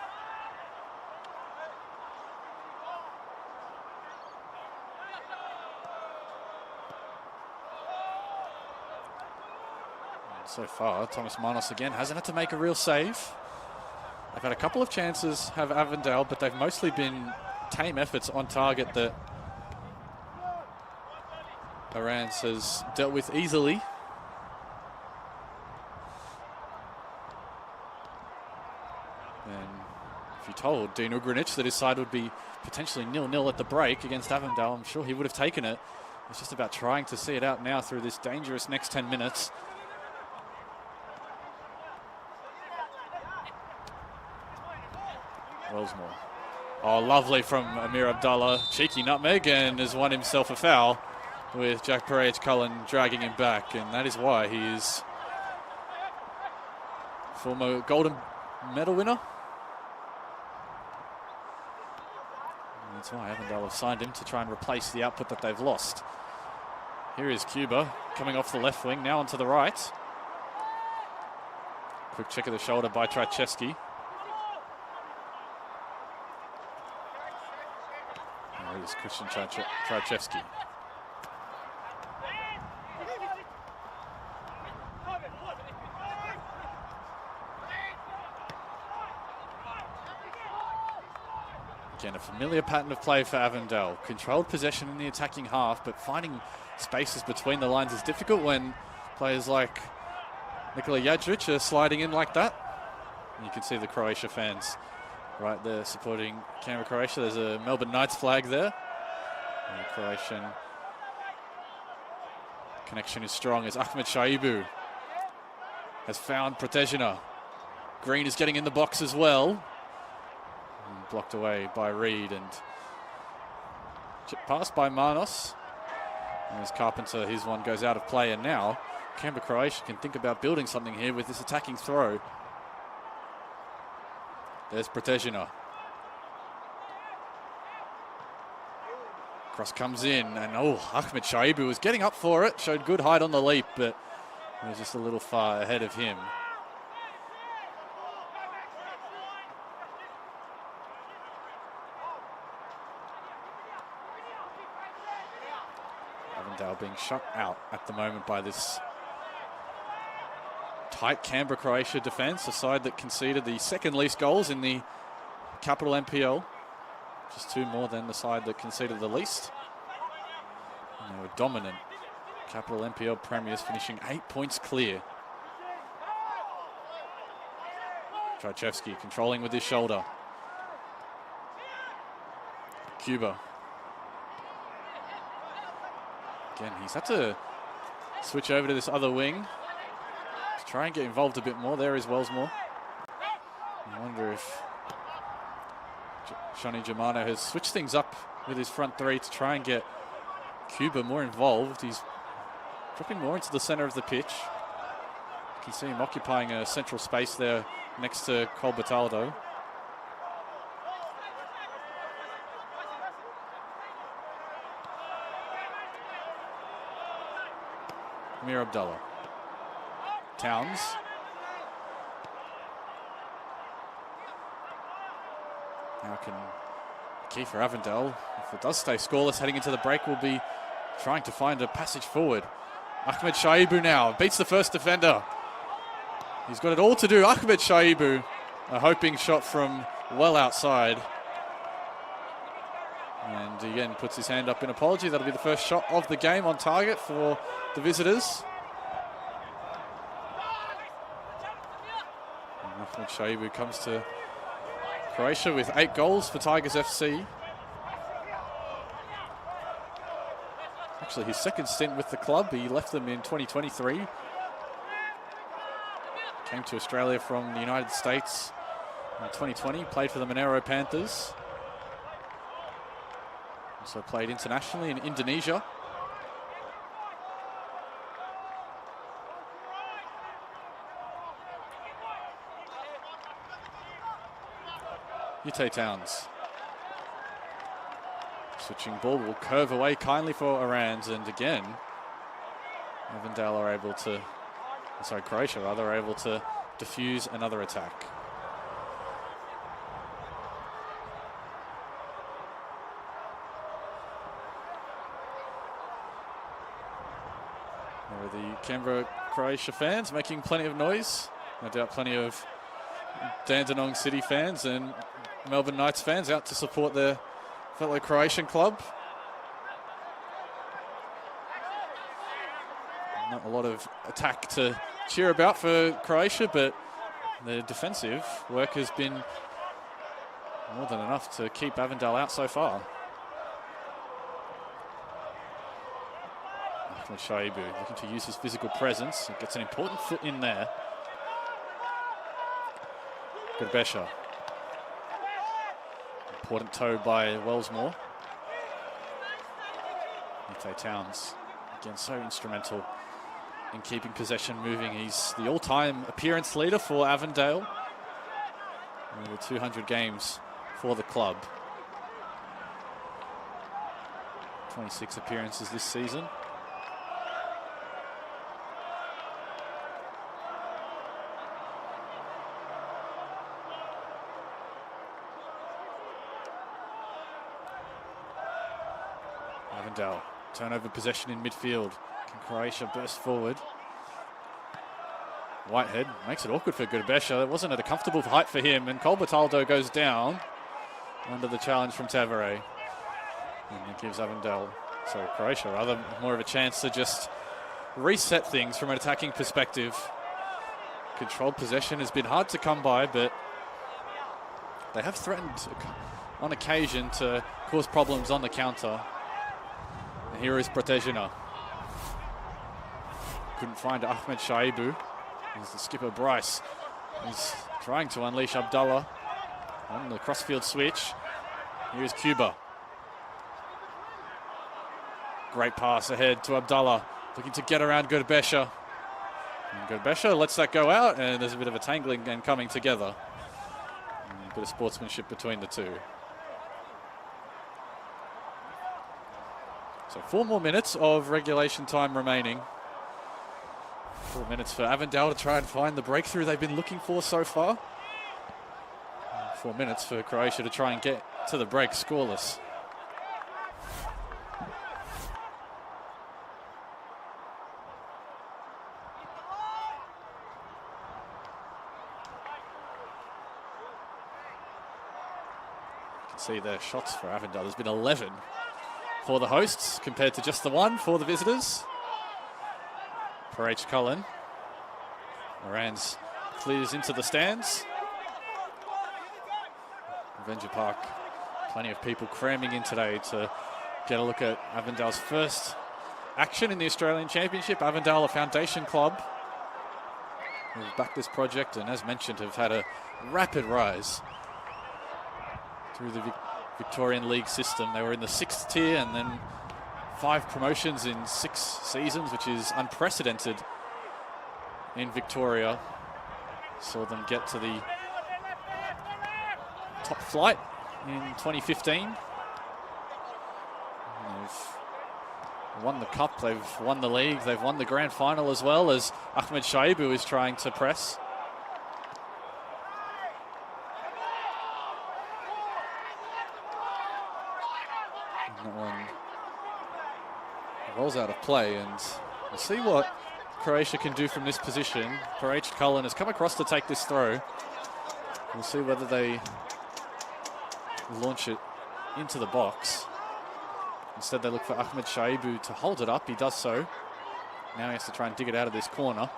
S3: So far, Thomas Manos again hasn't had to make a real save. They've had a couple of chances, have Avondale, but they've mostly been tame efforts on target that Arans has dealt with easily. And if you told Dean Ugrinic that his side would be potentially 0-0 at the break against Avondale, I'm sure he would have taken it. It's just about trying to see it out now through this dangerous next 10 minutes. Wellsmore. Oh, lovely from Amir Abdallah. Cheeky nutmeg and has won himself a foul. with Jack Perez-Cullen dragging him back, and that is why he is former golden medal winner. And that's why Avondale have signed him, to try and replace the output that they've lost. Here is Cuba coming off the left wing, now onto the right. Quick check of the shoulder by Trajewski. There is Christian Trajewski. Again, a familiar pattern of play for Avondale. Controlled possession in the attacking half, but finding spaces between the lines is difficult when players like Nikola Jadric are sliding in like that. And you can see the Croatia fans right there supporting Canberra, Croatia. There's a Melbourne Knights flag there. And the Croatian connection is strong as Ahmed Shaibu has found Protezina. Green is getting in the box as well. And blocked away by Reed, and chip pass by Manos. And as Carpenter, his one goes out of play, and now Canberra, Croatia can think about building something here with this attacking throw. There's Protezina. Cross comes in, and Ahmed Shaibu was getting up for it. Showed good height on the leap, but it was just a little far ahead of him. Avondale being shut out at the moment by this tight Canberra, Croatia defence, a side that conceded the second least goals in the capital NPL. Just 2 more than the side that conceded the least. And they were dominant. Capital NPL premiers, finishing 8 points clear. Trajewski controlling with his shoulder. Cuba. Again, he's had to switch over to this other wing to try and get involved a bit more. There is Wellsmore. I wonder if Shani Germano has switched things up with his front three to try and get Cuba more involved. He's dropping more into the centre of the pitch. You can see him occupying a central space there next to Cole Bataldo. Amir Abdullah. Towns. Now can Kiefer Avondale, if it does stay scoreless heading into the break, will be trying to find a passage forward. Ahmed Shaibu now beats the first defender. He's got it all to do. Ahmed Shaibu, a hoping shot from well outside. And again puts his hand up in apology. That'll be the first shot of the game on target for the visitors. And Ahmed Shaibu comes to Croatia with 8 goals for Tigers FC. Actually his second stint with the club. He left them in 2023. Came to Australia from the United States in 2020. Played for the Monero Panthers. Also played internationally in Indonesia. Ute Towns. Switching ball will curve away kindly for Arans, and again, Avondale are able to, Croatia rather, are able to defuse another attack. There are the Canberra, Croatia fans making plenty of noise. No doubt plenty of Dandenong City fans and Melbourne Knights fans out to support their fellow Croatian club. Not a lot of attack to cheer about for Croatia, but the defensive work has been more than enough to keep Avondale out so far. Ahmed Shaibu looking to use his physical presence. He gets an important foot in there. Gerbesha. Important toe by Wellsmore. Ute Towns. Again, so instrumental in keeping possession moving. He's the all-time appearance leader for Avondale. Over 200 games for the club. 26 appearances this season. Avondale, turnover possession in midfield. Can Croatia burst forward? Whitehead makes it awkward for Gurbesha. It wasn't at a comfortable height for him, and Colbertaldo goes down under the challenge from Tavare. And it gives Croatia rather, more of a chance to just reset things from an attacking perspective. Controlled possession has been hard to come by, but they have threatened on occasion to cause problems on the counter. And here is Protezina. Couldn't find Ahmed Shaibu. Here's the skipper Bryce. He's trying to unleash Abdallah on the crossfield switch. Here's Cuba. Great pass ahead to Abdallah, looking to get around Gurbesha. And Gurbesha lets that go out, and there's a bit of a tangling and coming together. And a bit of sportsmanship between the two. So 4 more minutes of regulation time remaining. 4 minutes for Avondale to try and find the breakthrough they've been looking for so far. 4 minutes for Croatia to try and get to the break scoreless. You can see their shots for Avondale. There's been 11 for the hosts compared to just the 1 for the visitors. For H. Cullen. Morans clears into the stands. Avenger Park, plenty of people cramming in today to get a look at Avondale's first action in the Australian Championship. Avondale, a foundation club, who've backed this project and, as mentioned, have had a rapid rise through the Victorian League system. They were in the 6th tier and then 5 promotions in 6 seasons, which is unprecedented in Victoria. Saw them get to the top flight in 2015. They've won the cup, they've won the league, they've won the grand final as well, as Ahmed Shaibu is trying to press. And that one rolls out of play, and we'll see what Croatia can do from this position. For H. Cullen has come across to take this throw. We'll see whether they launch it into the box. Instead, they look for Ahmed Shaibu to hold it up. He does so. Now he has to try and dig it out of this corner.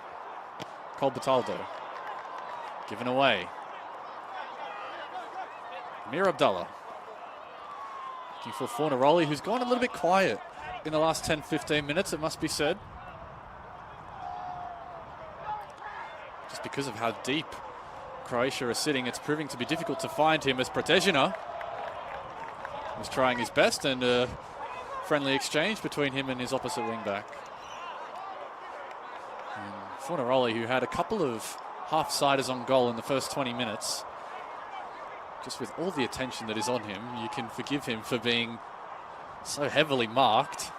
S3: Colbertaldo given away. Mir Abdallah looking for Fornaroli, who's gone a little bit quiet in the last 10-15 minutes, it must be said. Just because of how deep Croatia are sitting, it's proving to be difficult to find him, as Protezina was trying his best, and a friendly exchange between him and his opposite wingback. Fornaroli, who had a couple of half-siders on goal in the first 20 minutes, just with all the attention that is on him, you can forgive him for being so heavily marked.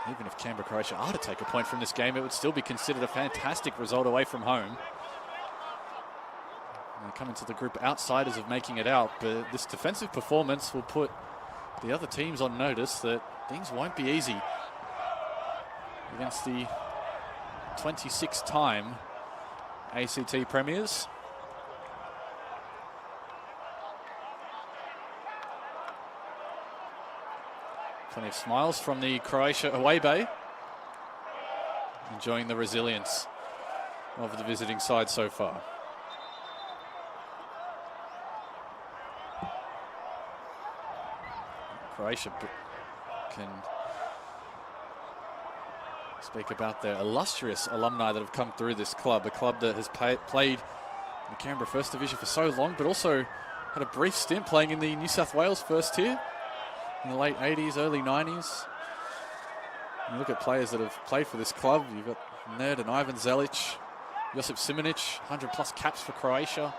S3: Even if Canberra Croatia are to take a point from this game, it would still be considered a fantastic result away from home. They come into the group outsiders of making it out, but this defensive performance will put the other teams on notice that things won't be easy against the 26th-time ACT premiers. Plenty of smiles from the Croatia away bay, enjoying the resilience of the visiting side so far. Croatia can speak about the illustrious alumni that have come through this club, a club that has played in the Canberra First Division for so long, but also had a brief stint playing in the New South Wales First Tier in the late 80s, early 90s. You look at players that have played for this club. You've got Ned and Ivan Zelic, Josip Simonic, 100+ caps for Croatia.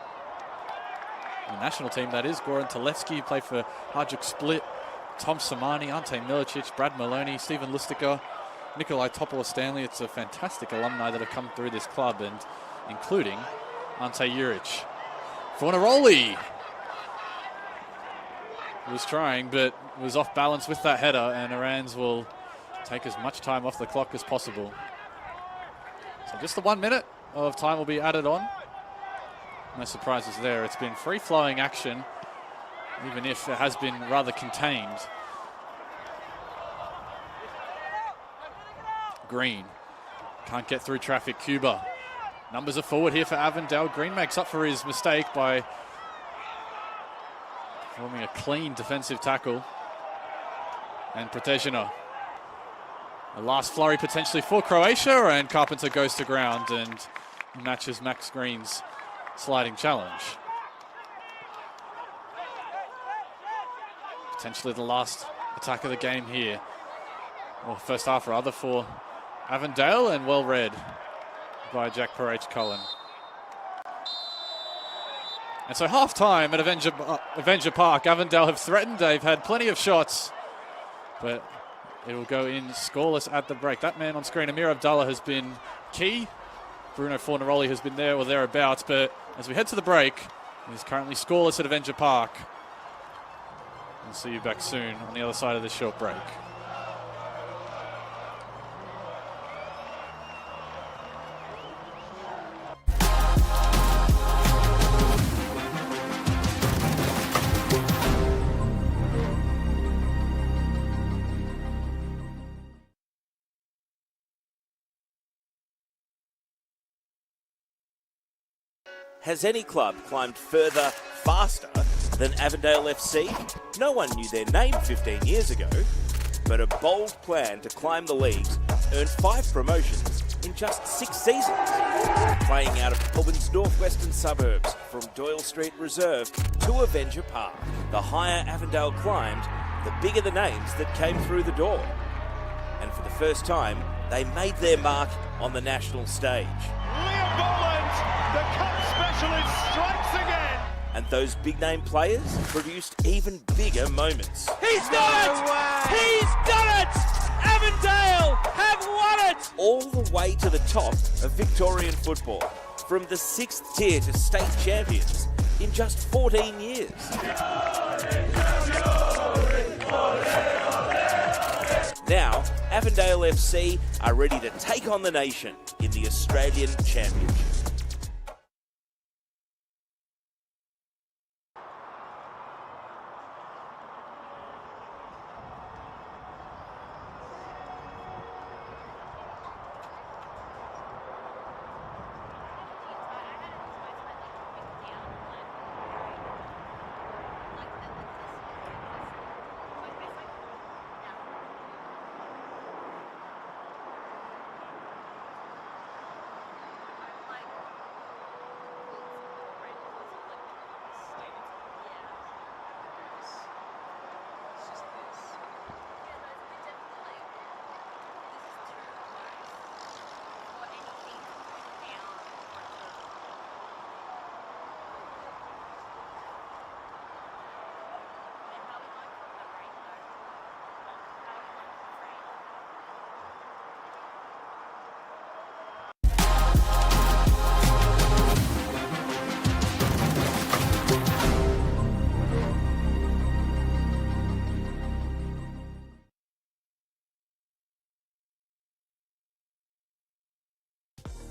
S3: The national team, that is. Goran Talevski played for Hajduk Split. Tom Samani, Ante Milicic, Brad Maloney, Stephen Lustica, Nikolai Topola-Stanley. It's a fantastic alumni that have come through this club, and including Ante Juric. Fornaroli was trying, but was off balance with that header, and Arans will take as much time off the clock as possible. So just the 1 minute of time will be added on. No surprises there. It's been free-flowing action, even if it has been rather contained. Green can't get through traffic. Cuba. Numbers are forward here for Avondale. Green makes up for his mistake by forming a clean defensive tackle. And Protezina. A last flurry potentially for Croatia, and Carpenter goes to ground and matches Max Green's sliding challenge. Potentially the last attack of the game here. Or first half rather for Avondale, and well read by Jack Parage-Cullen. And so half time at Avenger Park. Avondale have threatened. They've had plenty of shots, but it will go in scoreless at the break. That man on screen, Amir Abdallah, has been key. Bruno Fornaroli has been there or thereabouts, but as we head to the break, he's currently scoreless at Avenger Park. We'll see you back soon on the other side of this short break.
S1: Has any club climbed further, faster than Avondale FC? No one knew their name 15 years ago, but a bold plan to climb the leagues earned 5 promotions in just 6 seasons. Playing out of Melbourne's northwestern suburbs, from Doyle Street Reserve to Avenger Park. The higher Avondale climbed, the bigger the names that came through the door. And for the first time, they made their mark on the national stage.
S2: Liam Boland, the cup specialist, strikes again.
S1: And those big-name players produced even bigger moments.
S2: He's done it! He's done it! Avondale have won it!
S1: All the way to the top of Victorian football, from the 6th tier to state champions in just 14 years. Now, Avondale FC are ready to take on the nation in the Australian Championship.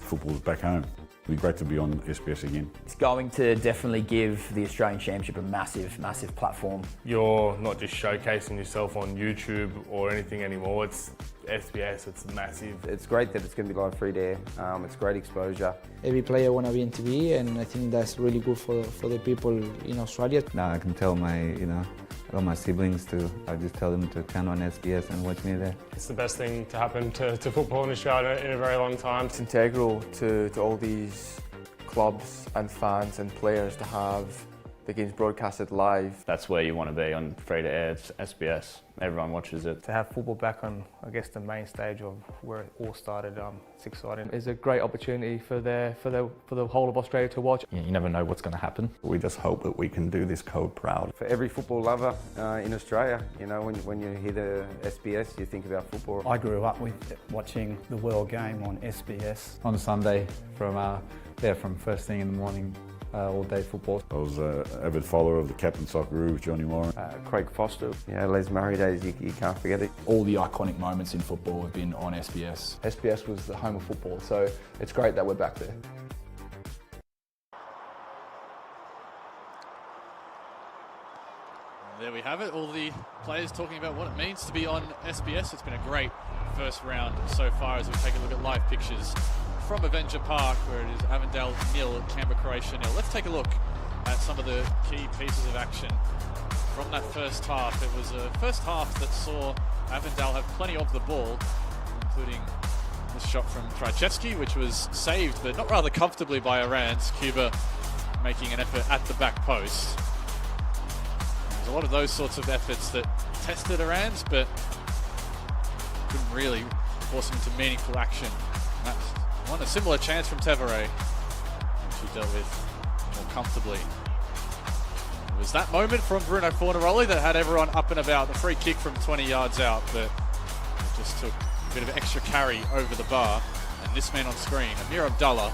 S4: Football's back home. It'd be great to be on SBS again.
S5: It's going to definitely give the Australian Championship a massive, massive platform.
S6: You're not just showcasing yourself on YouTube or anything anymore. It's SBS, it's massive.
S7: It's great that it's going to be live free there. It's great exposure.
S8: Every player want to be in TV, and I think that's really good for the people in Australia.
S9: Now I can tell my
S8: I got my siblings too. I just tell them to turn on SBS and watch me there.
S6: It's the best thing to happen to football in Australia in a very long time.
S9: It's integral to all these clubs and fans and players to have the games broadcasted live.
S10: That's where you want to be on free-to-air. It's SBS. Everyone watches it.
S11: To have football back on, I guess, the main stage of where it all started, it's exciting. It's a great opportunity for the whole of Australia to watch.
S12: You never know what's going to happen.
S4: We just hope that we can do this code proud.
S7: For every football lover in Australia, you know, when you hear the SBS, you think about football.
S13: I grew up with watching the World Game on SBS.
S12: On Sunday from first thing in the morning. All day football.
S4: I was an avid follower of the Captain Socceroos, Johnny Warren.
S7: Craig Foster, Les Murray days, you can't forget it.
S14: All the iconic moments in football have been on SBS.
S9: SBS was the home of football, so it's great that we're back there.
S3: There we have it, all the players talking about what it means to be on SBS. It's been a great first round so far as we take a look at live pictures from Avenger Park, where it is Avondale 0, Canberra, Croatia 0. Let's take a look at some of the key pieces of action from that first half. It was a first half that saw Avondale have plenty of the ball, including this shot from Krajewski, which was saved, but not rather comfortably by Iran's. Cuba making an effort at the back post. There's a lot of those sorts of efforts that tested Iran's, but couldn't really force them into meaningful action. And that's a similar chance from Tevere, which he dealt with more comfortably. It was that moment from Bruno Fornaroli that had everyone up and about. The free kick from 20 yards out, but it just took a bit of extra carry over the bar. And this man on screen, Amir Abdallah,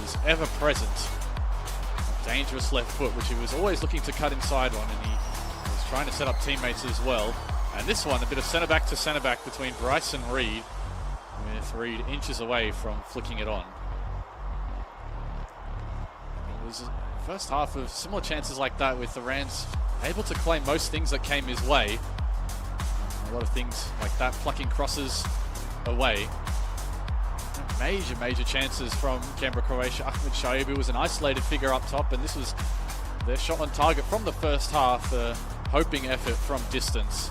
S3: was ever present. A dangerous left foot, which he was always looking to cut inside on, and he was trying to set up teammates as well. And this one, a bit of centre-back to centre-back between Bryce and Reed, with Reed inches away from flicking it on. It was a first half of similar chances like that, with the Rams able to claim most things that came his way. A lot of things like that, plucking crosses away. Major chances from Canberra, Croatia. Ahmed Shaibu was an isolated figure up top, and this was their shot on target from the first half, a hoping effort from distance.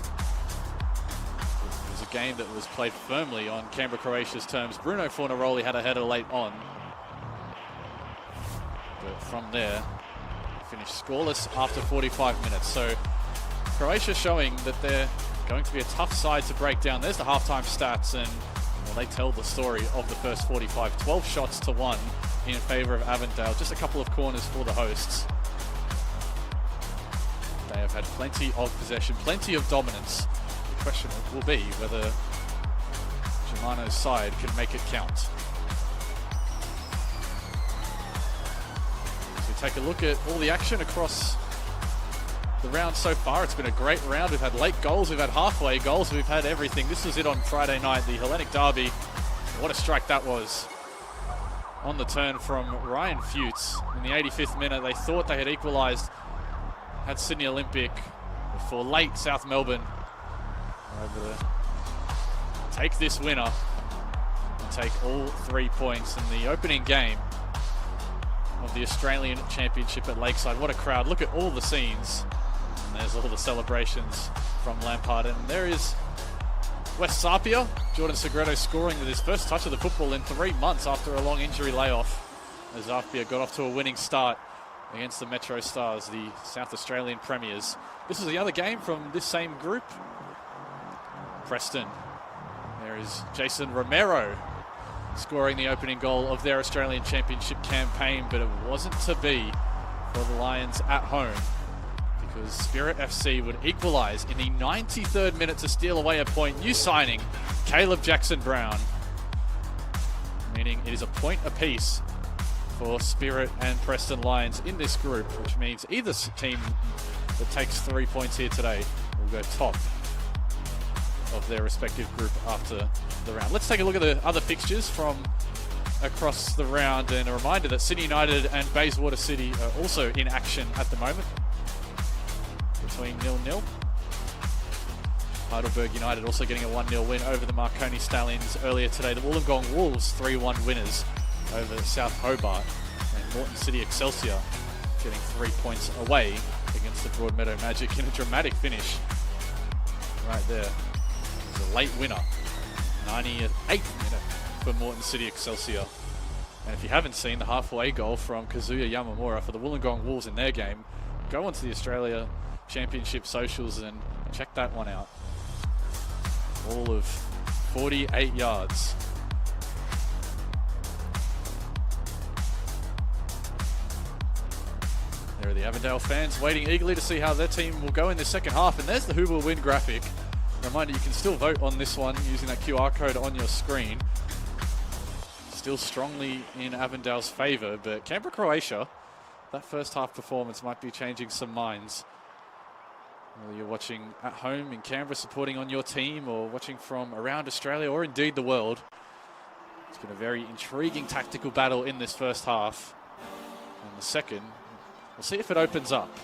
S3: A game that was played firmly on Canberra, Croatia's terms. Bruno Fornaroli had a header late on, but from there finished scoreless after 45 minutes. So Croatia showing that they're going to be a tough side to break down. There's the halftime stats, and they tell the story of the first 45. 12 shots to 1 in favour of Avondale. Just a couple of corners for the hosts. They have had plenty of possession, plenty of dominance. The question will be whether Germano's side can make it count. As we take a look at all the action across the round so far, it's been a great round. We've had late goals, we've had halfway goals, we've had everything. This was it on Friday night, the Hellenic Derby. What a strike that was. On the turn from Ryan Fuchs in the 85th minute. They thought they had equalised, had Sydney Olympic before late South Melbourne able to take this winner and take all 3 points in the opening game of the Australian Championship at Lakeside. What a crowd. Look at all the scenes. And there's all the celebrations from Lampard. And there is West Sapia. Jordan Segredo scoring with his first touch of the football in 3 months after a long injury layoff. As Sapia got off to a winning start against the Metro Stars, the South Australian premiers. This is the other game from this same group. Preston. There is Jason Romero scoring the opening goal of their Australian Championship campaign, but it wasn't to be for the Lions at home, because Spirit FC would equalise in the 93rd minute to steal away a point. New signing, Caleb Jackson-Brown, meaning it is a point apiece for Spirit and Preston Lions in this group, which means either team that takes 3 points here today will go top of their respective group after the round. Let's take a look at the other fixtures from across the round, and a reminder that Sydney United and Bayswater City are also in action at the moment, between 0-0. Heidelberg United also getting a 1-0 win over the Marconi Stallions earlier today. The Wollongong Wolves 3-1 winners over South Hobart, and Moreton City Excelsior getting 3 points away against the Broadmeadow Magic in a dramatic finish. Right there. It's a late winner. 98th minute for Moreton City Excelsior. And if you haven't seen the halfway goal from Kazuya Yamamura for the Wollongong Wolves in their game, go onto the Australia Championship socials and check that one out. All of 48 yards. There are the Avondale fans waiting eagerly to see how their team will go in the second half. And there's the who will win graphic. Reminder, you can still vote on this one using that QR code on your screen. Still strongly in Avondale's favour, but Canberra, Croatia, that first half performance might be changing some minds. Whether you're watching at home in Canberra, supporting on your team, or watching from around Australia, or indeed the world, it's been a very intriguing tactical battle in this first half. And the second, we'll see if it opens up.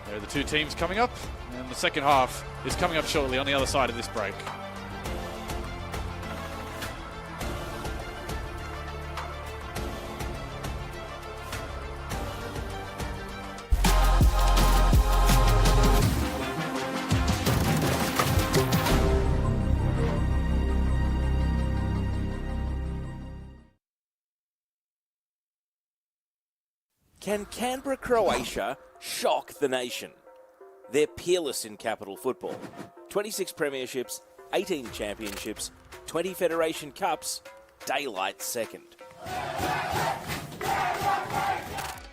S3: There are the two teams coming up, and the second half is coming up shortly on the other side of this break.
S1: Can Canberra, Croatia shock the nation? They're peerless in capital football. 26 premierships, 18 championships, 20 Federation Cups, daylight second.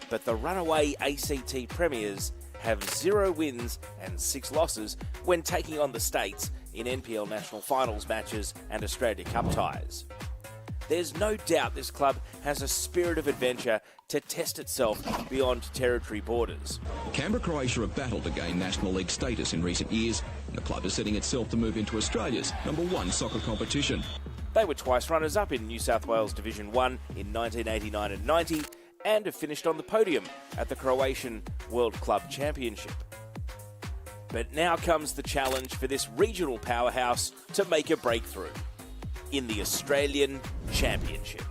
S1: But the runaway ACT premiers have 0 wins and 6 losses when taking on the States in NPL National Finals matches and Australia Cup ties. There's no doubt this club has a spirit of adventure to test itself beyond territory borders.
S15: Canberra, Croatia have battled to gain National League status in recent years, and the club is setting itself to move into Australia's #1 soccer competition.
S1: They were twice runners-up in New South Wales Division 1 in 1989 and 90, and have finished on the podium at the Croatian World Club Championship. But now comes the challenge for this regional powerhouse to make a breakthrough in the Australian Championship.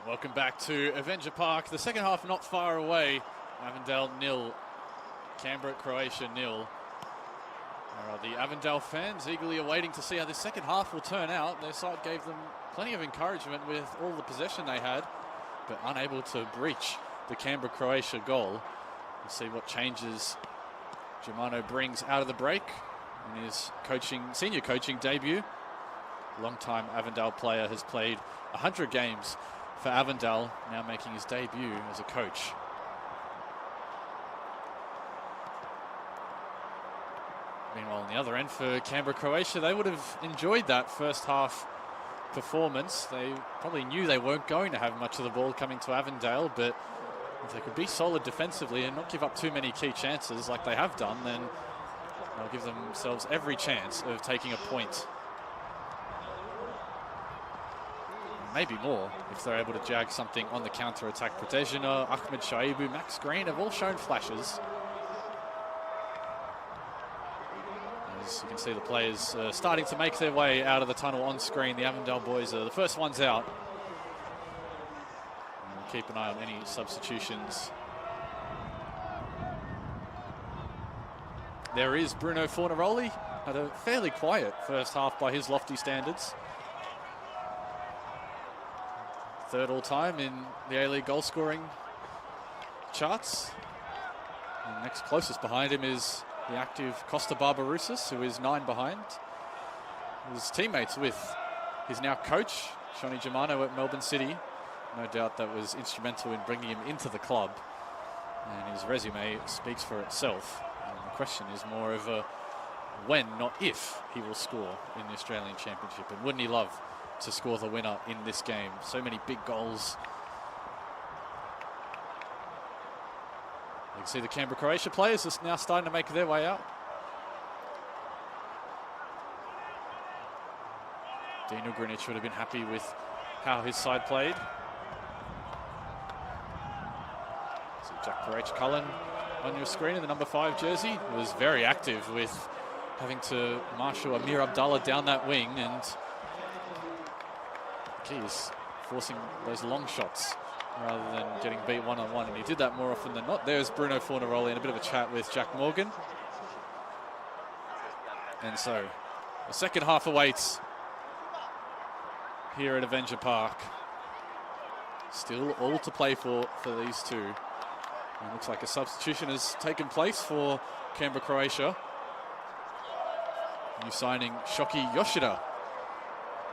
S3: Welcome back to Avenger Park. The second half not far away. Avondale 0, Canberra, Croatia 0. There are the Avondale fans eagerly awaiting to see how this second half will turn out. Their side gave them plenty of encouragement with all the possession they had, but unable to breach the Canberra, Croatia goal. We'll see what changes Germano brings out of the break in his senior coaching debut. Long-time Avondale player, has played 100 games for Avondale, now making his debut as a coach. Meanwhile, on the other end for Canberra, Croatia, they would have enjoyed that first half performance. They probably knew they weren't going to have much of the ball coming to Avondale, but if they could be solid defensively and not give up too many key chances like they have done, then they'll give themselves every chance of taking a point. Maybe more if they're able to jag something on the counter-attack. Protezhina, Ahmed Shaibu, Max Green have all shown flashes. As you can see, the players starting to make their way out of the tunnel on screen. The Avondale boys are the first ones out. And we'll keep an eye on any substitutions. There is Bruno Fornaroli. Had a fairly quiet first half by his lofty standards. Third all-time in the A-League goal-scoring charts. And next closest behind him is the active Costa Barbarouses, who is 9 behind. His teammates with his now coach, Johnny Germano at Melbourne City. No doubt that was instrumental in bringing him into the club. And his resume speaks for itself. And the question is more of a when, not if, he will score in the Australian Championship. And wouldn't he love to score the winner in this game? So many big goals. You can see the Canberra, Croatia players are now starting to make their way out. Dean Ugrinic would have been happy with how his side played. So Jack Parech-Cullen on your screen in the number 5 jersey was very active with having to marshal Amir Abdallah down that wing, and key is forcing those long shots rather than getting beat one-on-one, and he did that more often than not. There's Bruno Fornaroli in a bit of a chat with Jack Morgan. And so the second half awaits here at Avenger Park. Still all to play for these two. And it looks like a substitution has taken place for Canberra, Croatia. New signing Shoki Yoshida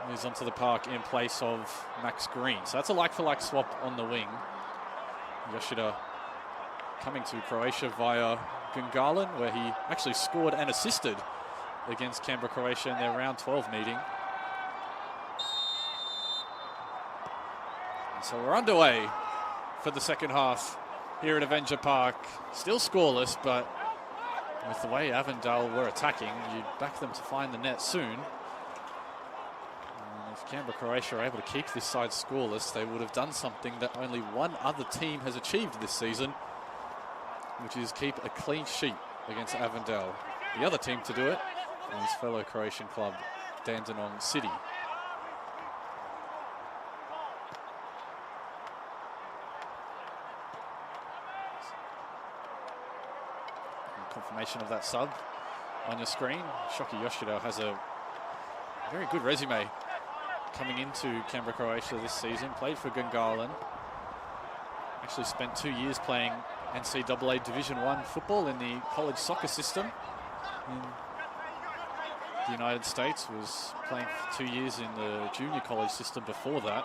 S3: moves onto the park in place of Max Green. So that's a like-for-like swap on the wing. Yoshida coming to Croatia via Gungalan, where he actually scored and assisted against Canberra, Croatia in their round 12 meeting. And so we're underway for the second half here at Avenger Park. Still scoreless, but with the way Avondale were attacking, you'd back them to find the net soon. If Canberra, Croatia are able to keep this side scoreless, they would have done something that only one other team has achieved this season, which is keep a clean sheet against Avondale. The other team to do it is fellow Croatian club Dandenong City. Confirmation of that sub on your screen. Shoki Yoshida has a very good resume coming into Canberra, Croatia this season. Played for Gungalan. Actually spent 2 years playing NCAA Division I football in the college soccer system in the United States. Was playing for 2 years in the junior college system before that.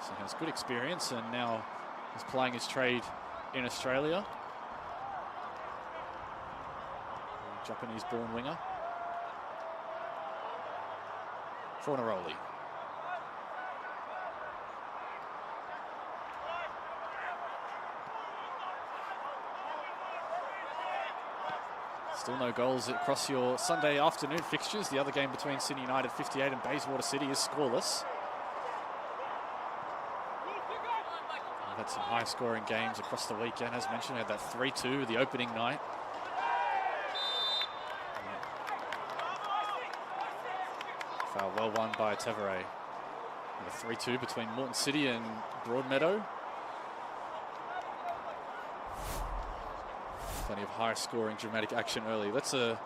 S3: So has good experience and now is playing his trade in Australia. Japanese-born winger. Fornaroli. Still no goals across your Sunday afternoon fixtures. The other game between Sydney United 58 and Bayswater City is scoreless. We've had some high-scoring games across the weekend. As mentioned, we had that 3-2 the opening night. Foul well won by Tevere. A 3-2 between Moreton City and Broadmeadow. Plenty of high-scoring, dramatic action early. That's a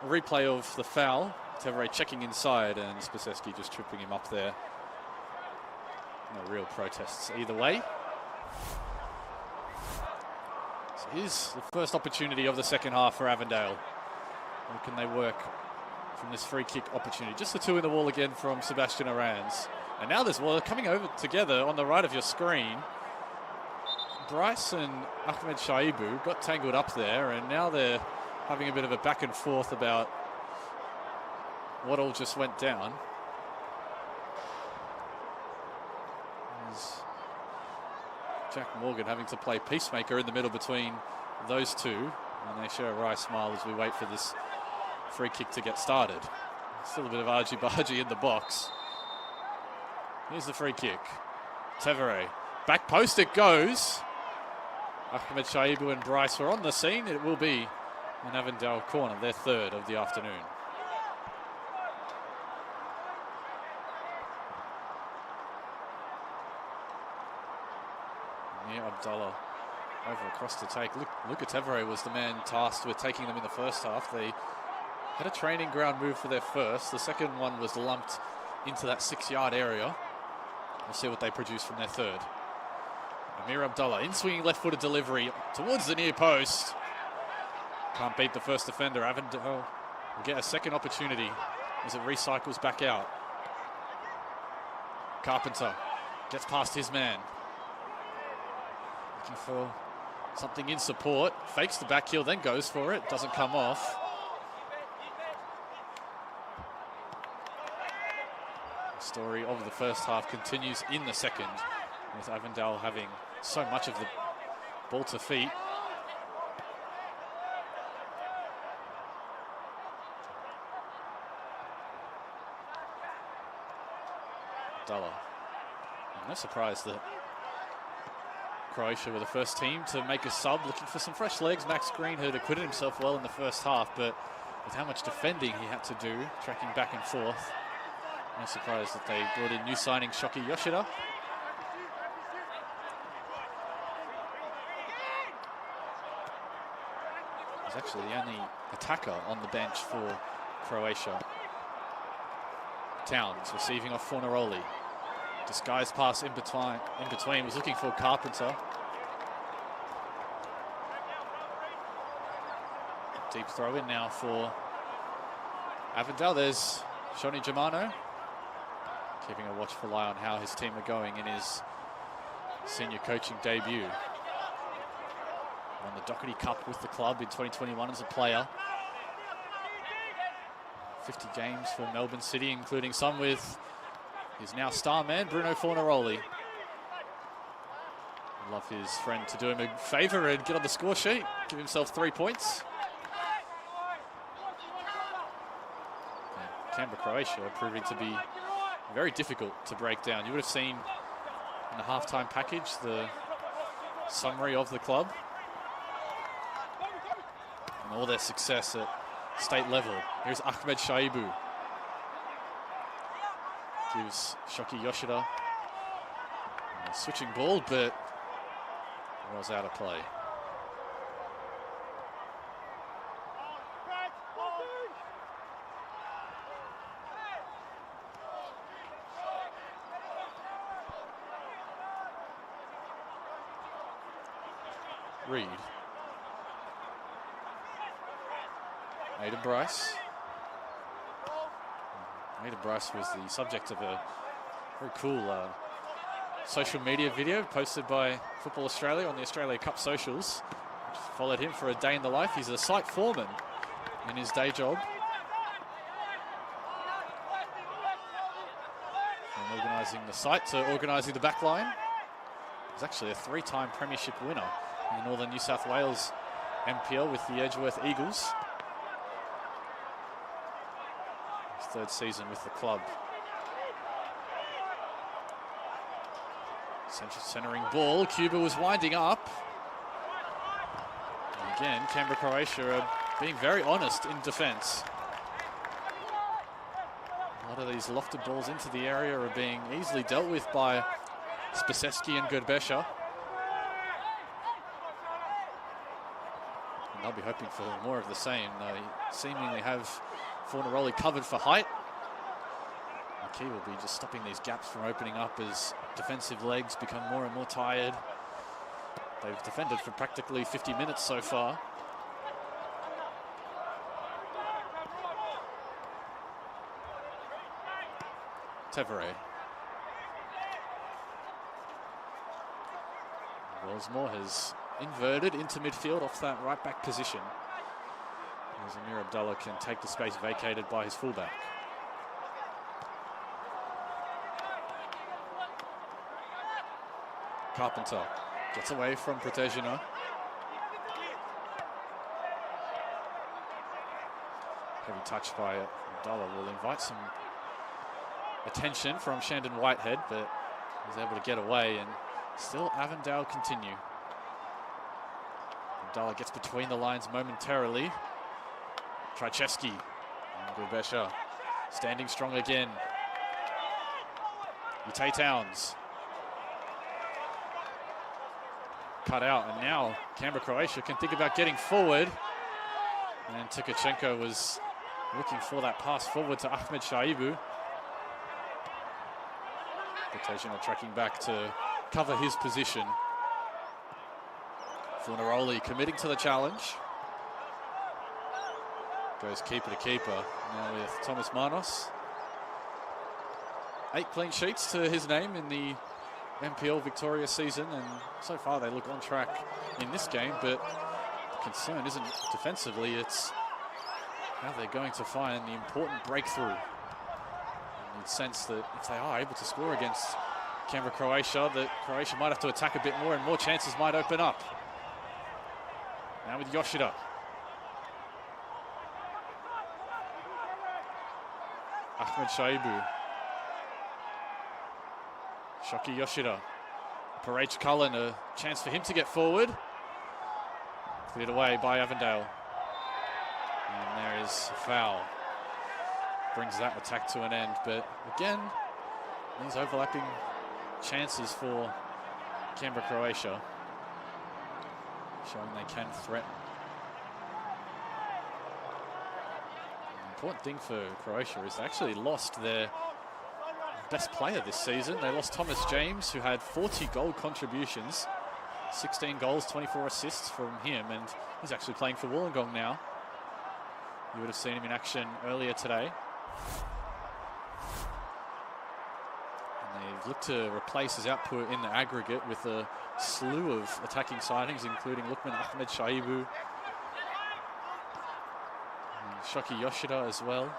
S3: replay of the foul. Tevere checking inside and Spiseski just tripping him up there. No real protests either way. So Here's the first opportunity of the second half for Avondale. How can they work from this free kick opportunity? Just the two in the wall again from Sebastian Arans. And now there's, well, they're coming over together on the right of your screen. Bryce and Ahmed Shaibu got tangled up there, and now they're having a bit of a back and forth about what all just went down. There's Jack Morgan having to play peacemaker in the middle between those two, and they share a wry smile as we wait for this free kick to get started. Still a bit of argy-bargy in the box. Here's the free kick. Tevere. Back post it goes. Ahmed Shaibu and Bryce were on the scene. It will be an Avondale corner, their third of the afternoon. Near Abdullah over across to take. Luka Tevere was the man tasked with taking them in the first half. They had a training ground move for their first. The second one was lumped into that 6-yard area. We'll see what they produce from their third. Amir Abdullah, in-swinging left-footed delivery towards the near post. Can't beat the first defender. Avondale will get a second opportunity as it recycles back out. Carpenter gets past his man. Looking for something in support. Fakes the back heel, then goes for it. Doesn't come off. The story of the first half continues in the second, with Avondale having so much of the ball to feet. Abdullah. No surprise that Croatia were the first team to make a sub, looking for some fresh legs. Max Green had acquitted himself well in the first half, but with how much defending he had to do, tracking back and forth, no surprise that they brought in new signing Shoki Yoshida. He's actually the only attacker on the bench for Croatia. Towns receiving off Fornaroli. Disguised pass in between, was looking for Carpenter. Deep throw in now for Avondale. There's Shoni Germano, keeping a watchful eye on how his team are going in his senior coaching debut. Won the Doherty Cup with the club in 2021 as a player. 50 games for Melbourne City, including some with his now star man, Bruno Fornaroli. Love his friend to do him a favour and get on the score sheet, give himself 3 points. And Canberra, Croatia proving to be very difficult to break down. You would have seen in the halftime package the summary of the club and all their success at state level. Here's Ahmed Shaibu. Gives Shoki Yoshida a switching ball, but was out of play. Reed. Aidan Bryce. Aidan Bryce was the subject of a very cool social media video posted by Football Australia on the Australia Cup socials, which followed him for a day in the life. He's a site foreman in his day job. From organising the site to organising the back line. He's actually a 3-time premiership winner in the Northern New South Wales MPL with the Edgeworth Eagles. His 3rd season with the club. Centering ball, Cuba was winding up. And again, Canberra, Croatia are being very honest in defence. A lot of these lofted balls into the area are being easily dealt with by Spaseski and Gerbesha. And they'll be hoping for more of the same. They seemingly have Fornaroli covered for height. The key will be just stopping these gaps from opening up as defensive legs become more and more tired. They've defended for practically 50 minutes so far. Tevere. Rosmore has inverted into midfield off that right back position. As Amir Abdullah can take the space vacated by his fullback. Carpenter gets away from Protezina. Heavy touch by Abdullah will invite some attention from Shandon Whitehead, but he's able to get away, and still Avondale continue. Abdullah gets between the lines momentarily. Trajewski and Gubesha standing strong again. Utah Towns. Cut out, and now Canberra Croatia can think about getting forward. And Tukachenko was looking for that pass forward to Ahmed Shaibu. Protezina tracking back to cover his position. Fornaroli committing to the challenge. Goes keeper to keeper now with Thomas Manos. 8 clean sheets to his name in the MPL Victoria season, and so far they look on track in this game, but the concern isn't defensively, it's how they're going to find the important breakthrough. And you'd sense that if they are able to score against Canberra Croatia, that Croatia might have to attack a bit more and more chances might open up. Now with Yoshida. Ahmed Shaibu. Shoki Yoshida. Parage Cullen, a chance for him to get forward. Cleared away by Avondale. And there is a foul. Brings that attack to an end. But again, these overlapping chances for Canberra Croatia, showing they can threaten. The important thing for Croatia is they actually lost their best player this season. They lost Thomas James, who had 40 goal contributions, 16 goals, 24 assists from him, and he's actually playing for Wollongong now. You would have seen him in action earlier today. And they've looked to replace his output in the aggregate with a slew of attacking signings, including Lukman Ahmed Shaibu, and Shoki Yoshida as well.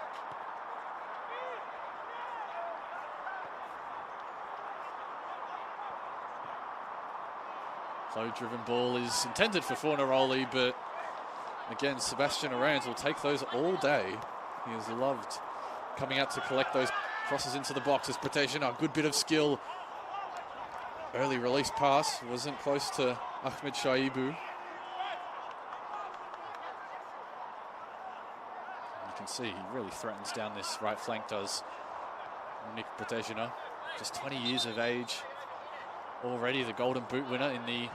S3: Flow-driven ball is intended for Fornaroli, but again, Sebastian Arans will take those all day. He has loved coming out to collect those crosses into the box as Protezina. A good bit of skill. Early release pass wasn't close to Ahmed Shaibu. You can see he really threatens down this right flank, does Nick Protezina. Just 20 years of age. Already the Golden Boot winner in the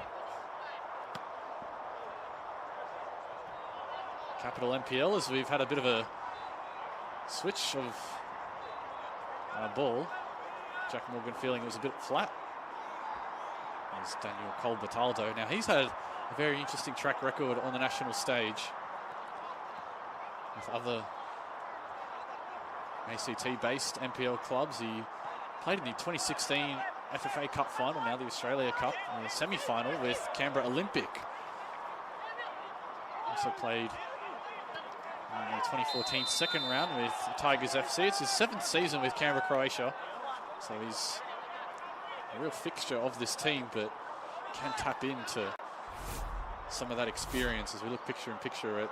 S3: Capital MPL, as we've had a bit of a switch of ball. Jack Morgan feeling it was a bit flat. There's Daniel Cole-Bataldo. Now he's had a very interesting track record on the national stage with other ACT-based MPL clubs. He played in the 2016 FFA Cup final, now the Australia Cup, in the semi-final with Canberra Olympic. Also played in the 2014 second round with Tigers FC. It's his 7th season with Canberra Croatia, so he's a real fixture of this team, but can tap into some of that experience as we look picture in picture at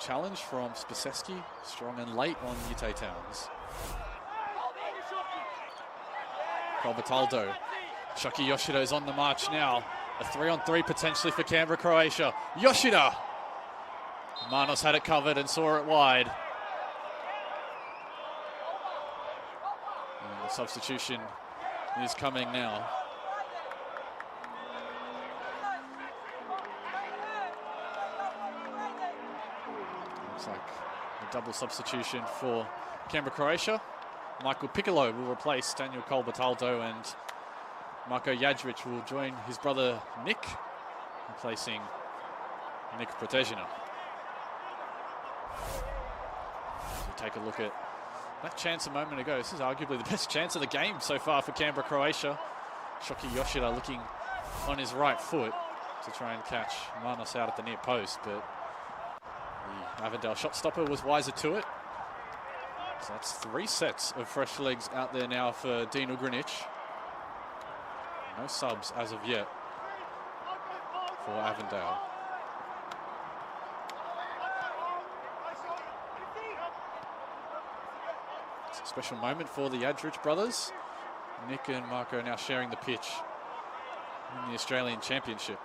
S3: challenge from Spiseski, strong and late on Utah Towns. Cole-Bataldo. Shoki Yoshida is on the march now. A 3-on-3 potentially for Canberra Croatia. Yoshida! Manos had it covered and saw it wide. And the substitution is coming now. Looks like a double substitution for Canberra Croatia. Michael Piccolo will replace Daniel Cole-Bataldo, and Marko Jadrić will join his brother Nick, replacing Nick Protezina. Take a look at that chance a moment ago. This is arguably the best chance of the game so far for Canberra, Croatia. Shoki Yoshida looking on his right foot to try and catch Manos out at the near post, but the Avondale shot stopper was wiser to it. So that's 3 sets of fresh legs out there now for Dean Ugrinic. No subs as of yet for Avondale. It's a special moment for the Jadrić brothers. Nick and Marko now sharing the pitch in the Australian Championship.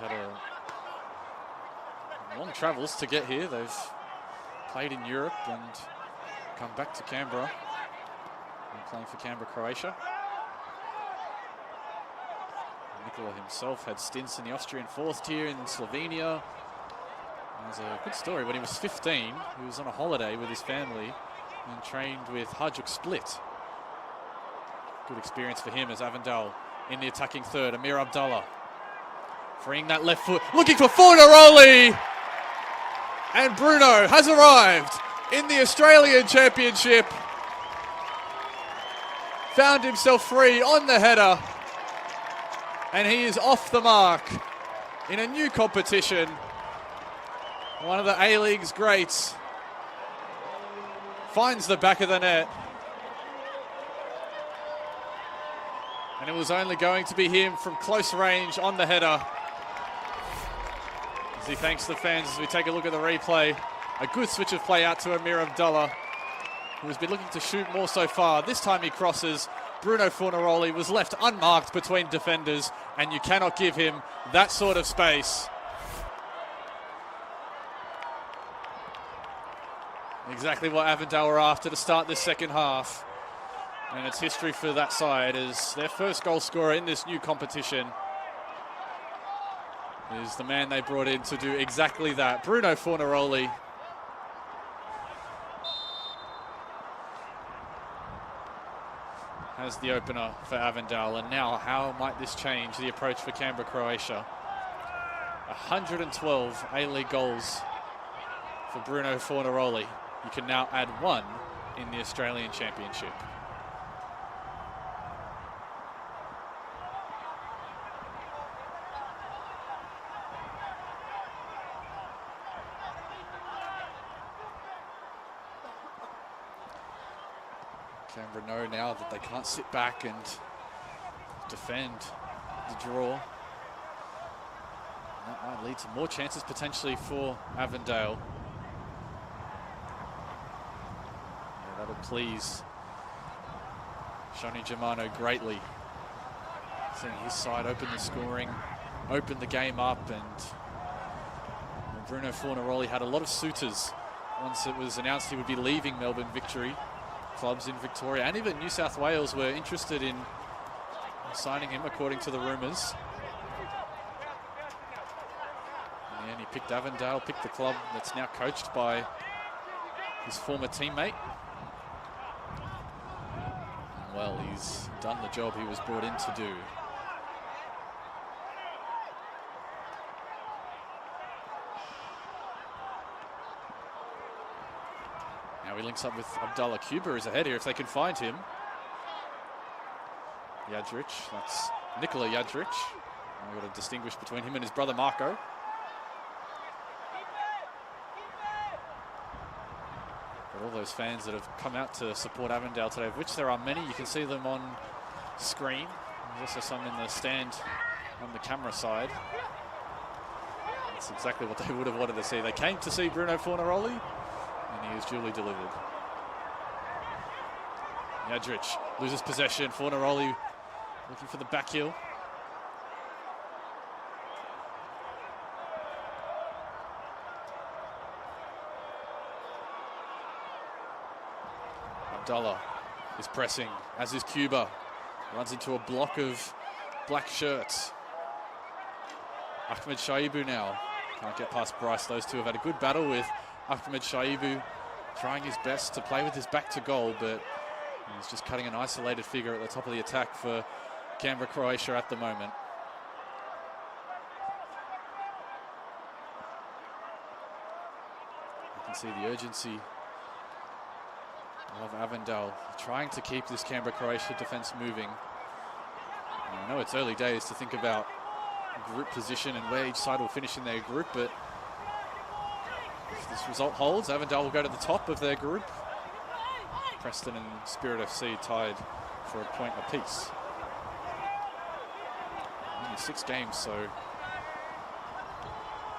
S3: They've had long travels to get here. They've played in Europe and come back to Canberra and playing for Canberra, Croatia. Nikola himself had stints in the Austrian 4th tier in Slovenia. There's a good story. When he was 15, he was on a holiday with his family and trained with Hajduk Split. Good experience for him as Avondale in the attacking third. Amir Abdallah freeing that left foot, looking for Fornaroli! And Bruno has arrived in the Australian Championship. Found himself free on the header. And he is off the mark in a new competition. One of the A-League's greats finds the back of the net. And it was only going to be him from close range on the header. As he thanks the fans as we take a look at the replay. A good switch of play out to Amir Abdallah, who has been looking to shoot more so far. This time he crosses. Bruno Fornaroli was left unmarked between defenders, and you cannot give him that sort of space. Exactly what Avondale were after to start this second half. And it's history for that side as their first goal scorer in this new competition is the man they brought in to do exactly that, Bruno Fornaroli. Has the opener for Avondale, and now how might this change the approach for Canberra, Croatia? 112 A-League goals for Bruno Fornaroli. You can now add 1 in the Australian Championship. Canberra know now that they can't sit back and defend the draw. And that might lead to more chances potentially for Avondale. Yeah, that'll please Shoni Germano greatly. Seeing his side open the scoring, open the game up, and Bruno Fornaroli had a lot of suitors once it was announced he would be leaving Melbourne Victory. Clubs in Victoria and even New South Wales were interested in signing him, according to the rumours. In the end, he picked Avondale, picked the club that's now coached by his former teammate. And well, he's done the job he was brought in to do. Now he links up with Abdallah. Cuba is ahead here if they can find him. Jadrić, that's Nikola Jadrić. We've got to distinguish between him and his brother Marko. But all those fans that have come out to support Avondale today, of which there are many, you can see them on screen. There's also some in the stand on the camera side. That's exactly what they would have wanted to see. They came to see Bruno Fornaroli, and he is duly delivered. Jadrić loses possession. Fornaroli looking for the back heel. Abdallah is pressing, as is Cuba. Runs into a block of black shirts. Ahmed Shaibu now can't get past Bryce. Those two have had a good battle with Ahmed Shaibu trying his best to play with his back to goal, but He's just cutting an isolated figure at the top of the attack for Canberra, Croatia at the moment. You can see the urgency of Avondale trying to keep this Canberra, Croatia defence moving. And I know it's early days to think about group position and where each side will finish in their group, but if this result holds, Avondale will go to the top of their group. Preston and Spirit FC tied for a point apiece. Only 6 games, so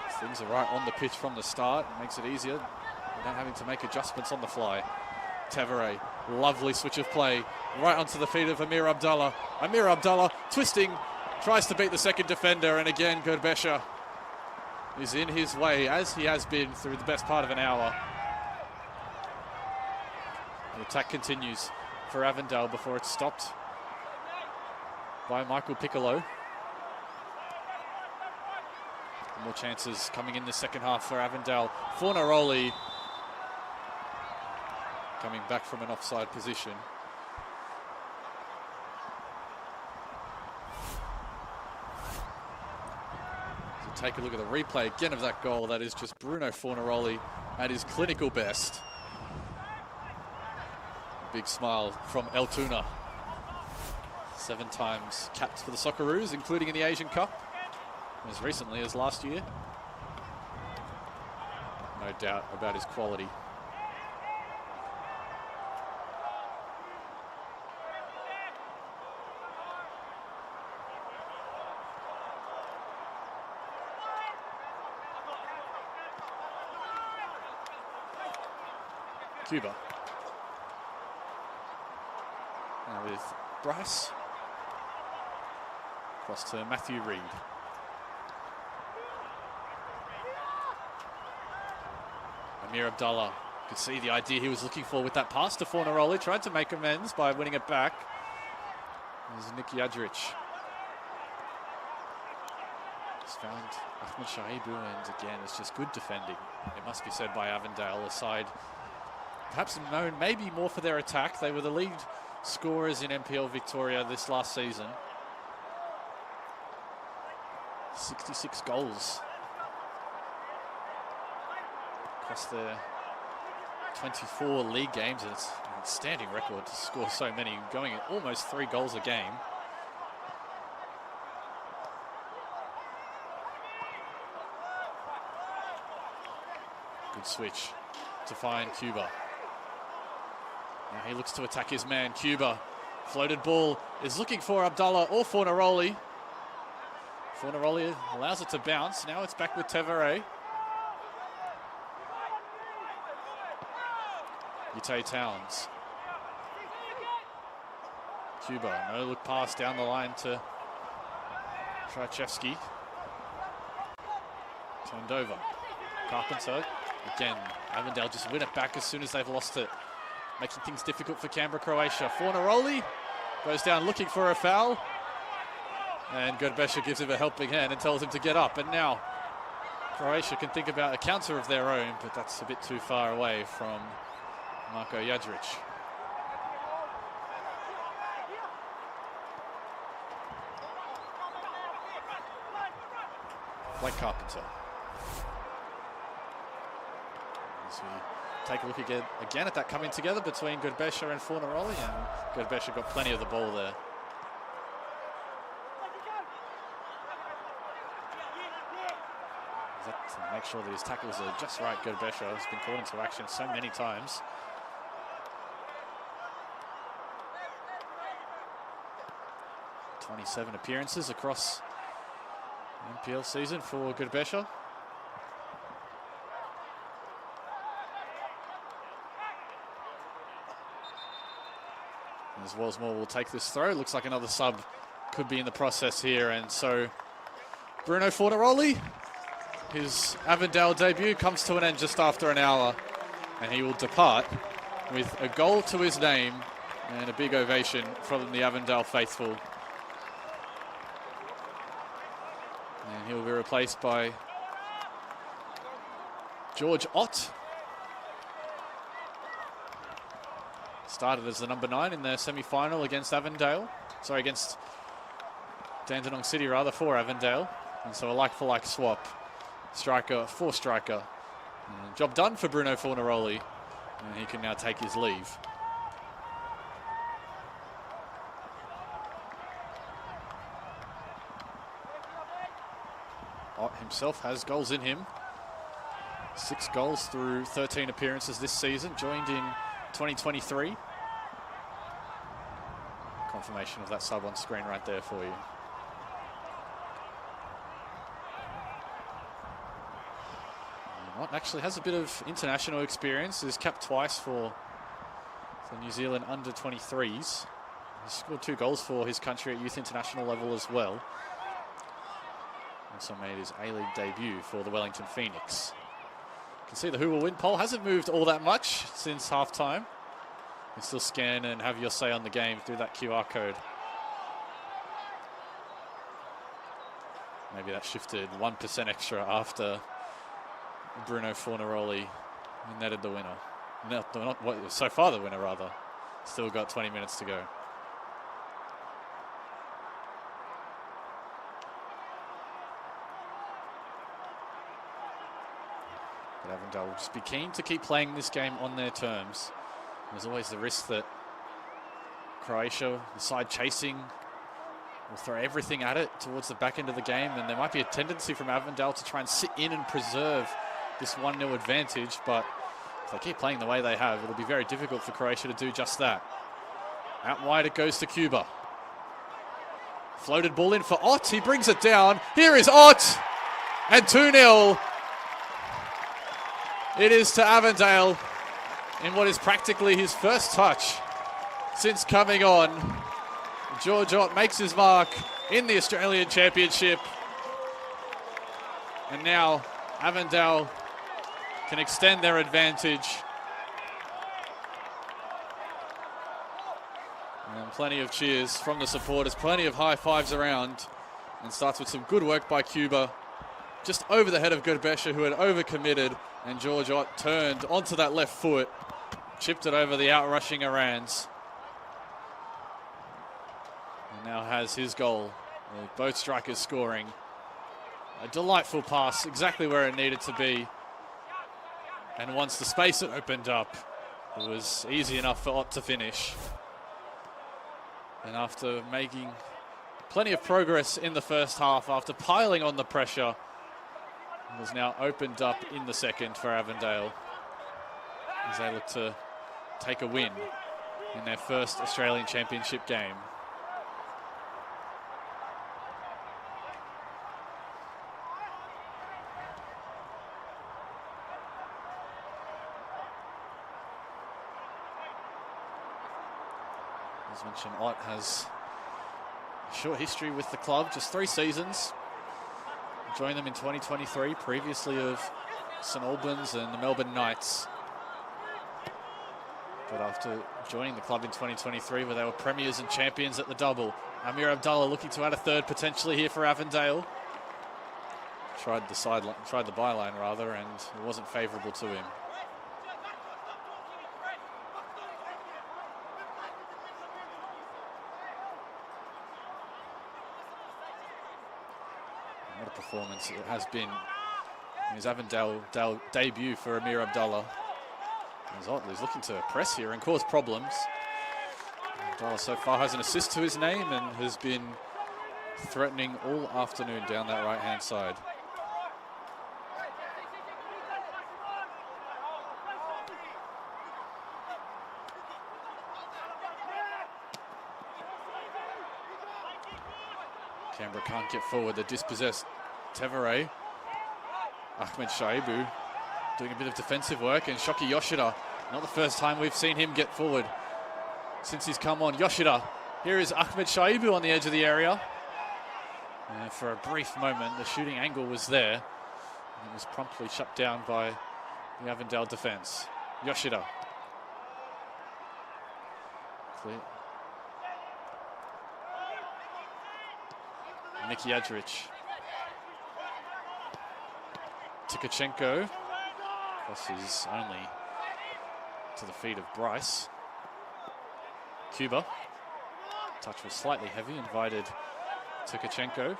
S3: if things are right on the pitch from the start, it makes it easier without having to make adjustments on the fly. Tavare, lovely switch of play right onto the feet of Amir Abdallah. Amir Abdallah twisting, tries to beat the second defender, and again Gurbesha is in his way, as he has been through the best part of an hour. The attack continues for Avondale before it's stopped by Michael Piccolo. More chances coming in the second half for Avondale. Fornaroli coming back from an offside position. So take a look at the replay again of that goal. That is just Bruno Fornaroli at his clinical best. Big smile from El Tuna. 7 times capped for the Socceroos, including in the Asian Cup, as recently as last year. No doubt about his quality. Cuba. Now with Bryce. Across to Matthew Reid. Amir Abdallah could see the idea he was looking for with that pass to Fornaroli. Tried to make amends by winning it back. There's Nick Jadric. He's found Ahmed Shaibu, and again, it's just good defending. It must be said by Avondale, a side perhaps known maybe more for their attack. They were the lead scorers in NPL Victoria this last season. 66 goals across their 24 league games. It's an outstanding record to score so many, going at almost 3 goals a game. Good switch to find Cuba. Now he looks to attack his man, Cuba. Floated ball is looking for Abdallah or Fornaroli. Fornaroli allows it to bounce. Now it's back with Tavare. Yute Towns. Cuba, no look pass down the line to Trachevsky. Turned over. Carpenter. Again, Avondale just win it back as soon as they've lost it, making things difficult for Canberra, Croatia. Fornaroli goes down looking for a foul, and Gurbesha gives him a helping hand and tells him to get up. And now Croatia can think about a counter of their own, but that's a bit too far away from Marko Jadric. Blake Carpenter. As we take a look again at that coming together between Gurbesha and Fornaroli, and Gurbesha got plenty of the ball there. To make sure that his tackles are just right. Gurbesha has been called into action so many times. (27 appearances across the NPL season for Gurbesha. As Walsmore will take this throw. Looks like another sub could be in the process here, and so Bruno Fornaroli, his Avondale debut, comes to an end just after an hour, and he will depart with a goal to his name and a big ovation from the Avondale faithful. And he'll be replaced by George Ott. It's started as the number 9 in their semi-final against Avondale. Sorry, against Dandenong City rather, for Avondale. And so a like-for-like swap. Striker for striker. And job done for Bruno Fornaroli. And he can now take his leave. Ott himself has goals in him. 6 goals through 13 appearances this season. Joined in 2023. Confirmation of that sub on screen right there for you. Ott actually has a bit of international experience. He's capped twice for the New Zealand under-23s. He scored 2 goals for his country at youth international level as well. Also made his A-League debut for the Wellington Phoenix. You can see the Who Will Win poll hasn't moved all that much since halftime. You can still scan and have your say on the game through that QR code. Maybe that shifted 1% extra after Bruno Fornaroli netted the winner. So far the winner, rather. Still got 20 minutes to go. But Avondale will just be keen to keep playing this game on their terms. There's always the risk that Croatia, the side chasing, will throw everything at it towards the back end of the game, and there might be a tendency from Avondale to try and sit in and preserve this 1-0 advantage, but if they keep playing the way they have, it'll be very difficult for Croatia to do just that. Out wide it goes to Cuba. Floated ball in for Ott, he brings it down. Here is Ott, and 2-0. It is to Avondale in what is practically his first touch since coming on. George Ott makes his mark in the Australian Championship. And now Avondale can extend their advantage. And plenty of cheers from the supporters, plenty of high fives around. And starts with some good work by Cuba. Just over the head of Gerbesha, who had overcommitted. And George Ott turned onto that left foot, chipped it over the outrushing Irans. And now has his goal, with both strikers scoring. A delightful pass, exactly where it needed to be. And once the space had opened up, it was easy enough for Ott to finish. And after making plenty of progress in the first half, after piling on the pressure, it was now opened up in the second for Avondale as they look to take a win in their first Australian Championship game. As mentioned, Ott has a short history with the club, just 3 seasons. Joined them in 2023, previously of St Albans and the Melbourne Knights. But after joining the club in 2023, where they were premiers and champions at the double, Amir Abdullah looking to add a third potentially here for Avondale. Tried the byline rather, and it wasn't favourable to him. What a performance it has been in his Avondale debut for Amir Abdullah. He's looking to press here and cause problems. Abdullah so far has an assist to his name and has been threatening all afternoon down that right-hand side. Canberra can't get forward. The dispossessed Tevere. Ahmed Shaibu doing a bit of defensive work, and Shoki Yoshida. Not the first time we've seen him get forward since he's come on. Yoshida. Here is Ahmed Shaibu on the edge of the area. And for a brief moment, the shooting angle was there. And it was promptly shut down by the Avondale defence. Yoshida. Clear. Nicky Adrich. Tkachenko crosses only to the feet of Bryce. Cuba. Touch was slightly heavy, invited Tkachenko.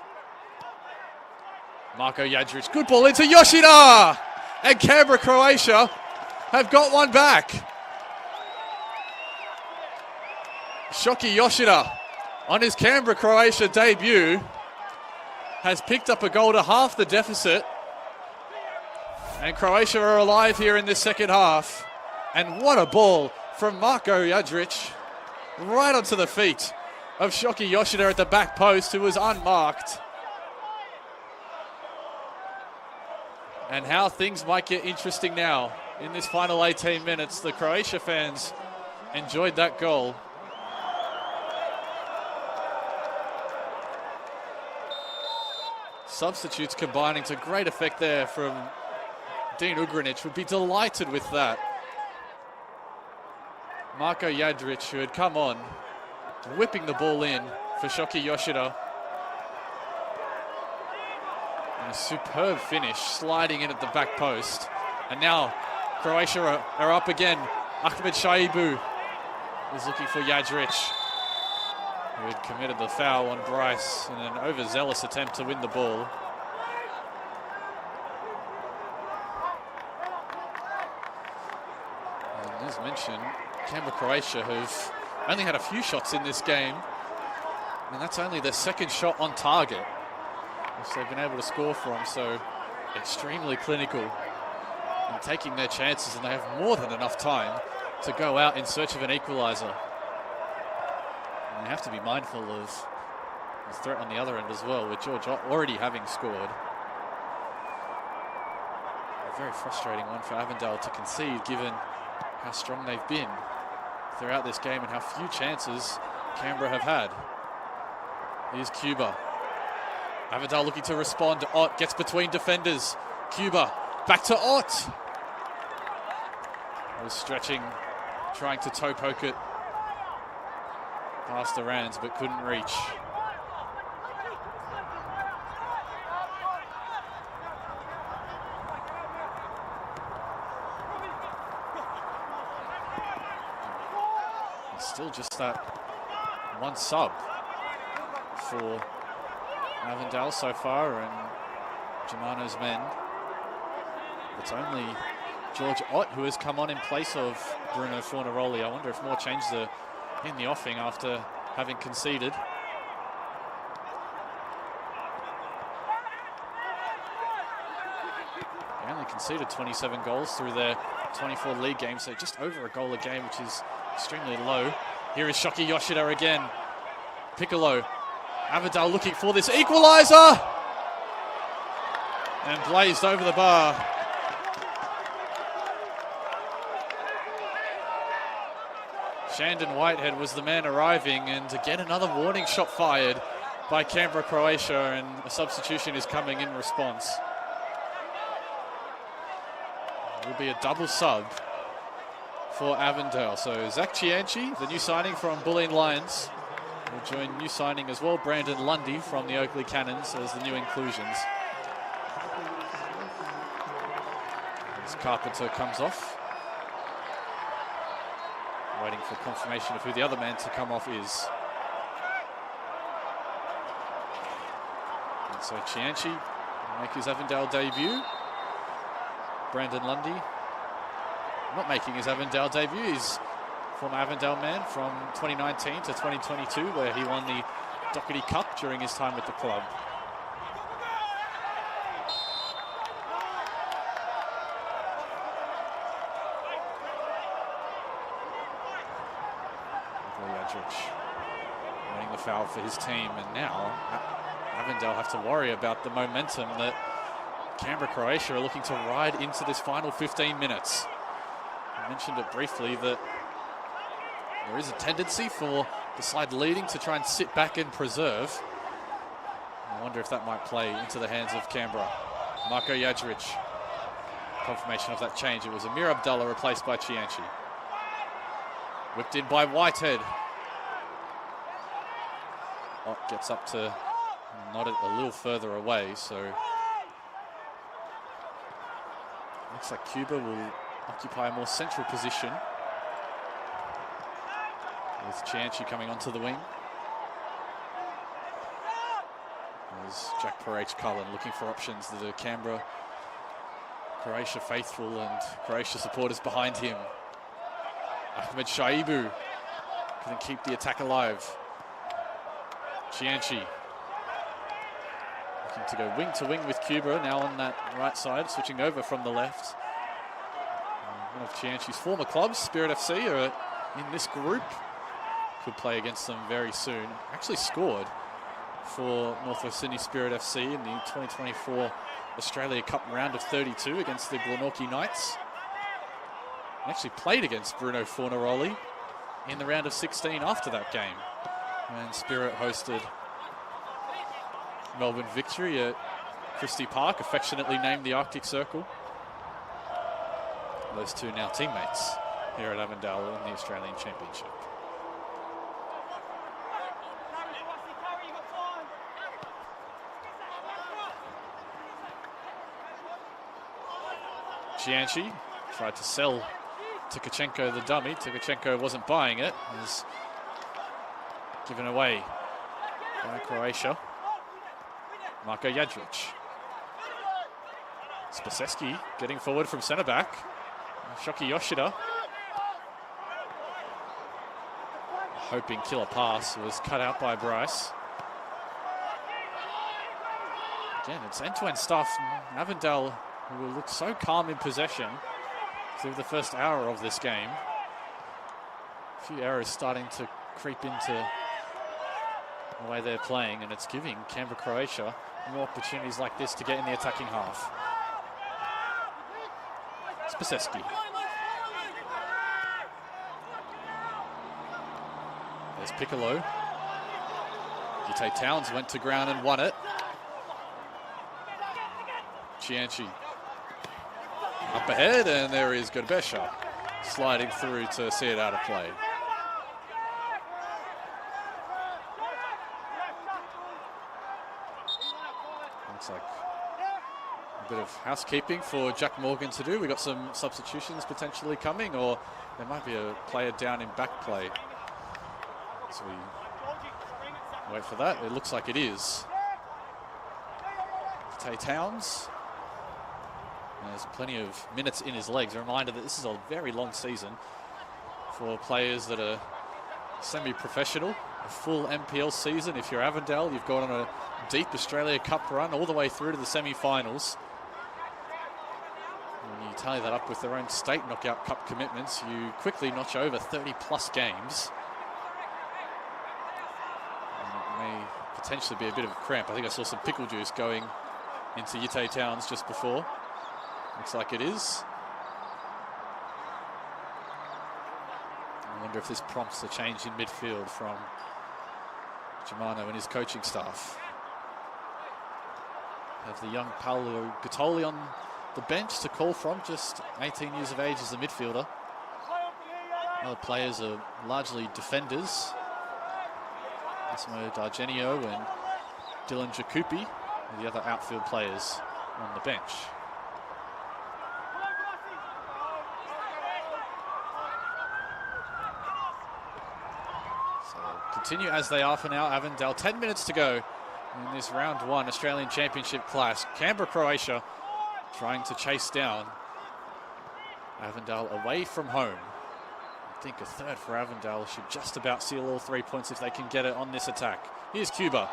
S3: Marko Jadric, good ball into Yoshida! And Canberra, Croatia have got one back. Shoki Yoshida, on his Canberra, Croatia debut, has picked up a goal to half the deficit. And Croatia are alive here in this second half. And what a ball from Marko Jadric, right onto the feet of Shoki Yoshida at the back post, who was unmarked. And how things might get interesting now in this final 18 minutes. The Croatia fans enjoyed that goal. Substitutes combining to great effect there from Dean Ugrinic. Would be delighted with that. Marko Jadric, who had come on, whipping the ball in for Shoki Yoshida. And a superb finish, sliding in at the back post. And now Croatia are up again. Ahmed Shaibu is looking for Jadric, who had committed the foul on Bryce in an overzealous attempt to win the ball. And as mentioned, Canberra, Croatia have only had a few shots in this game, and that's only their second shot on target, which they've been able to score from, so extremely clinical in taking their chances, and they have more than enough time to go out in search of an equaliser. And they have to be mindful of the threat on the other end as well, with George already having scored. A very frustrating one for Avondale to concede, given how strong they've been throughout this game and how few chances Canberra have had. Here's Cuba. Avondale looking to respond. Ott gets between defenders. Cuba back to Ott. Was stretching, trying to toe poke it past the Rands, but couldn't reach. Still just that one sub for Avondale so far, and Germano's men. It's only George Ott who has come on in place of Bruno Fornaroli. I wonder if more changes are in the offing after having conceded. They only conceded 27 goals through their 24 league games, so just over a goal a game, which is extremely low. Here is Shoki Yoshida again. Piccolo. Avondale looking for this equaliser! And blazed over the bar. Shandon Whitehead was the man arriving, and again another warning shot fired by Canberra, Croatia, and a substitution is coming in response. It will be a double sub for Avondale. So Zach Cianci, the new signing from Bulleen Lions, will join new signing as well, Brandon Lundy from the Oakley Cannons, as the new inclusions. As Carpenter comes off, waiting for confirmation of who the other man to come off is. And so Cianci will make his Avondale debut. Brandon Lundy not making his Avondale debut. He's former Avondale man from 2019 to 2022, where he won the Doherty Cup during his time with the club. Winning the foul for his team, and now Avondale have to worry about the momentum that Canberra, Croatia are looking to ride into this final 15 minutes. I mentioned it briefly that there is a tendency for the side leading to try and sit back and preserve. I wonder if that might play into the hands of Canberra. Marko Jadric, confirmation of that change. It was Amir Abdullah replaced by Cianci. Whipped in by Whitehead. Ott gets up to nod it a little further away, so looks like Cuba will occupy a more central position with Chianchi coming onto the wing. There's Jack Perech-Cullen looking for options. The Canberra Croatia faithful and Croatia supporters behind him. Ahmed Shaibu can keep the attack alive. Chianchi looking to go wing to wing with Cuba, now on that right side, switching over from the left. One of Chianchi's former clubs, Spirit FC, are in this group. Could play against them very soon. Actually scored for Northwest Sydney Spirit FC in the 2024 Australia Cup round of 32 against the Glenorchy Knights. Actually played against Bruno Fornaroli in the round of 16 after that game, when Spirit hosted Melbourne Victory at Christie Park, affectionately named the Arctic Circle. Those two now teammates here at Avondale in the Australian Championship. Chianchi tried to sell Tkachenko the dummy. Tkachenko wasn't buying it. It was given away by Croatia. Marko Jadric. Spaseski getting forward from centre back. Shoki Yoshida. Hoping killer pass was cut out by Bryce. Again, it's end-to-end stuff. Avondale, who will look so calm in possession through the first hour of this game. A few errors starting to creep into the way they're playing, and it's giving Canberra Croatia more opportunities like this to get in the attacking half. Spaseski. There's Piccolo. Yute Towns went to ground and won it. Chianchi up ahead, and there is Godbesha sliding through to see it out of play. Looks like a bit of housekeeping for Jack Morgan to do. We got some substitutions potentially coming, or there might be a player down in back play. So we wait for that. It looks like it is. Tay Towns. There's plenty of minutes in his legs. A reminder that this is a very long season for players that are semi-professional. A full NPL season. If you're Avondale, you've gone on a deep Australia Cup run all the way through to the semi-finals. When you tally that up with their own state knockout cup commitments, you quickly notch over 30+ games. And it may potentially be a bit of a cramp. I think I saw some pickle juice going into Yute Towns just before. Looks like it is. I wonder if this prompts a change in midfield from Germano and his coaching staff. Have the young Paolo Gattoli on the bench to call from, just 18 years of age as a midfielder. Other players are largely defenders. Massimo D'Argenio and Dylan Jacupi are the other outfield players on the bench. Continue as they are for now. Avondale, 10 minutes to go in this round one Australian Championship clash. Canberra, Croatia trying to chase down Avondale away from home. I think a third for Avondale should just about seal all 3 points if they can get it on this attack. Here's Cuba.